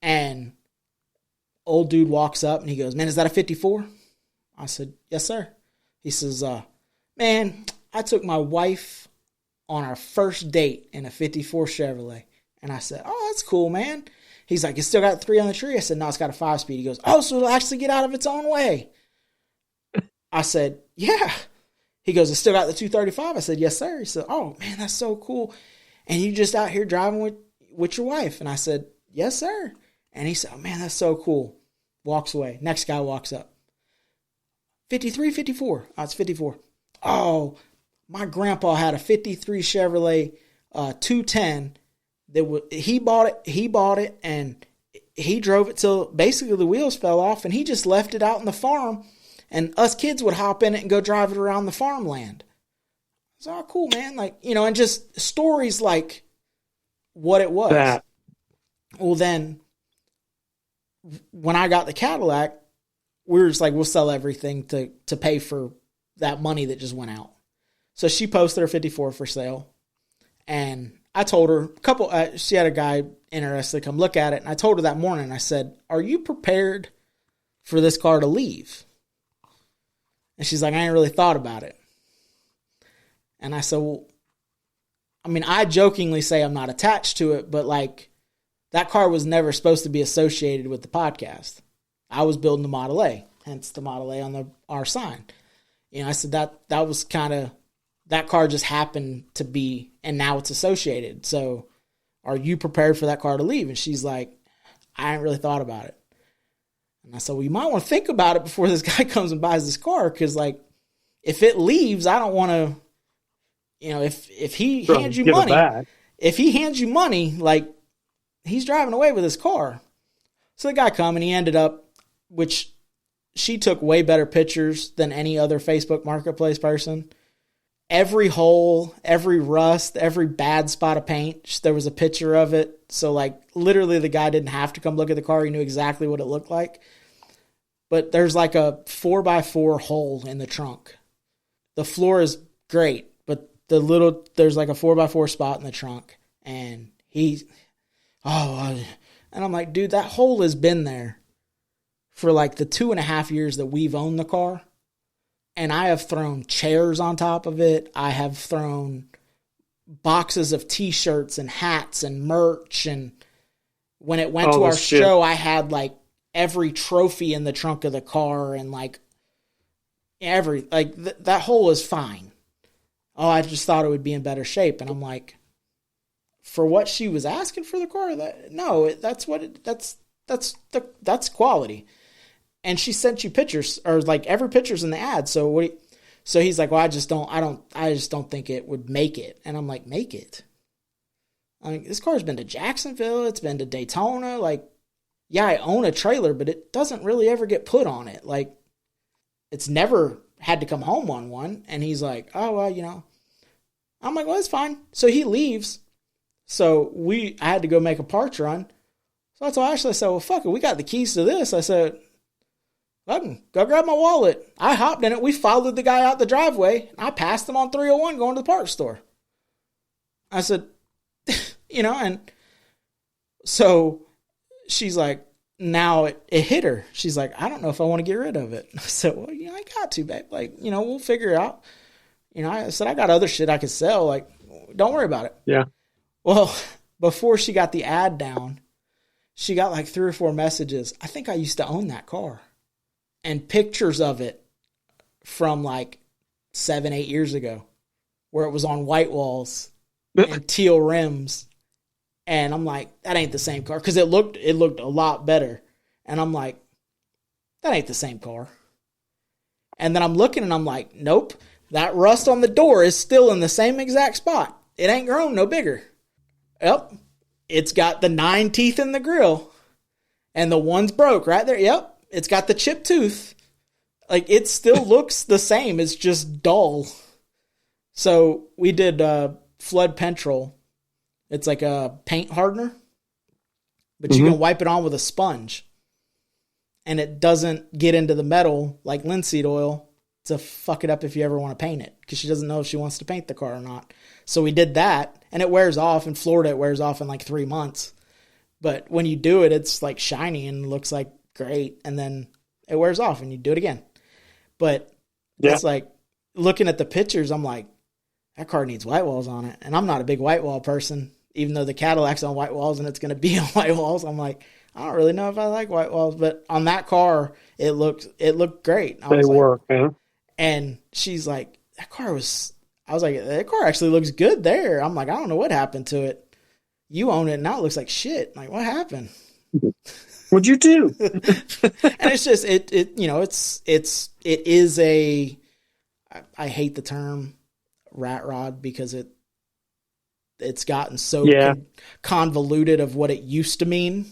And old dude walks up, and he goes, man, is that a 54? I said, yes, sir. He says, man, I took my wife on our first date in a 54 Chevrolet. And I said, oh, that's cool, man. He's like, it's still got 3 on the tree. I said, no, it's got a 5-speed. He goes, oh, so it'll actually get out of its own way. I said, yeah. He goes, it's still got the 235. I said, yes, sir. He said, oh, man, that's so cool. And you just out here driving with your wife? And I said, yes, sir. And he said, oh, man, that's so cool. Walks away. Next guy walks up. 53, 54. Oh, it's 54. Oh, my grandpa had a 53 Chevrolet 210. He bought it, and he drove it till basically the wheels fell off, and he just left it out in the farm. And us kids would hop in it and go drive it around the farmland. It's all cool, man. Like, and just stories like what it was. That. Well, then when I got the Cadillac, we were just like, we'll sell everything to pay for that money that just went out. So she posted her 54 for sale. And I told her she had a guy interested to come look at it. And I told her that morning, I said, are you prepared for this car to leave? And she's like, I ain't really thought about it. And I said, well, I mean, I jokingly say I'm not attached to it, but like that car was never supposed to be associated with the podcast. I was building the Model A, hence the Model A on our sign. I said that was kind of, that car just happened to be, and now it's associated. So are you prepared for that car to leave? And she's like, I ain't really thought about it. And I said, well, you might want to think about it before this guy comes and buys this car. Cause like, if it leaves, I don't want to, if he hands you money, like he's driving away with his car. So the guy come and he ended up, which she took way better pictures than any other Facebook Marketplace person. Every hole, every rust, every bad spot of paint, there was a picture of it. So like literally the guy didn't have to come look at the car. He knew exactly what it looked like. But there's like a 4x4 hole in the trunk. The floor is great, but there's like a 4x4 spot in the trunk. And and I'm like, dude, that hole has been there for like the 2.5 years that we've owned the car. And I have thrown chairs on top of it. I have thrown boxes of t-shirts and hats and merch. And when it went to our show, I had like every trophy in the trunk of the car and like that hole is fine. Oh, I just thought it would be in better shape. And I'm like, for what she was asking for the car, that's quality. And she sent you pictures, or like every picture's in the ad. So so he's like, well, I just don't think it would make it. And I'm like, make it? I mean, this car's been to Jacksonville, it's been to Daytona. Like, yeah, I own a trailer, but it doesn't really ever get put on it. Like, it's never had to come home on one. And he's like, oh, well, I'm like, well, it's fine. So he leaves. So I had to go make a parts run. So I told Ashley, I said, well, fuck it, we got the keys to this. I said, I can go grab my wallet. I hopped in it. We followed the guy out the driveway. And I passed him on 301 going to the parts store. I said, and so she's like, now it hit her. She's like, I don't know if I want to get rid of it. I said, well, I got to, babe. Like, we'll figure it out. I said, I got other shit I could sell. Like, don't worry about it. Yeah. Well, before she got the ad down, she got like 3 or 4 messages. I think I used to own that car. And pictures of it from like 7-8 years ago, where it was on white walls and teal rims. And I'm like, that ain't the same car. Cause it looked a lot better. And I'm like, that ain't the same car. And then I'm looking and I'm like, nope, that rust on the door is still in the same exact spot. It ain't grown no bigger. Yep. It's got the 9 teeth in the grill and the one's broke right there. Yep. It's got the chipped tooth. Like, it still looks the same. It's just dull. So we did Flood Pentrol. It's like a paint hardener, but you can wipe it on with a sponge. And it doesn't get into the metal like linseed oil to fuck it up if you ever want to paint it, because she doesn't know if she wants to paint the car or not. So we did that, and it wears off. In Florida, it wears off in like 3 months. But when you do it, it's like shiny and looks like great, and then it wears off and you do it again. But it's like, looking at the pictures, I'm like, that car needs white walls on it. And I'm not a big white wall person, even though the Cadillac's on white walls and it's going to be on white walls. I'm like, I don't really know if I like white walls, but on that car, it looked great. They work, man. And she's like, that car actually looks good there. I'm like, I don't know what happened to it. You own it, and now it looks like shit. I'm like, what happened? What'd you do? And it's just, it is I hate the term rat rod, because it's gotten so convoluted of what it used to mean.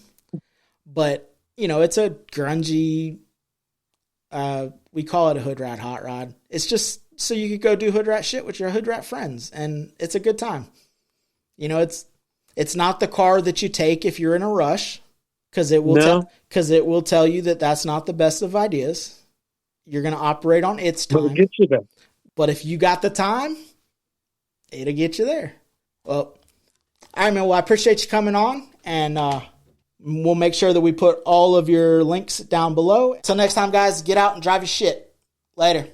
But, it's a grungy, we call it a hood rat hot rod. It's just so you could go do hood rat shit with your hood rat friends, and it's a good time. It's not the car that you take if you're in a rush. Because it will tell you that that's not the best of ideas. You're going to operate on its time. It'll get you there. But if you got the time, it'll get you there. Well, all right, man. Well, I appreciate you coming on, and we'll make sure that we put all of your links down below. Until next time, guys, get out and drive your shit. Later.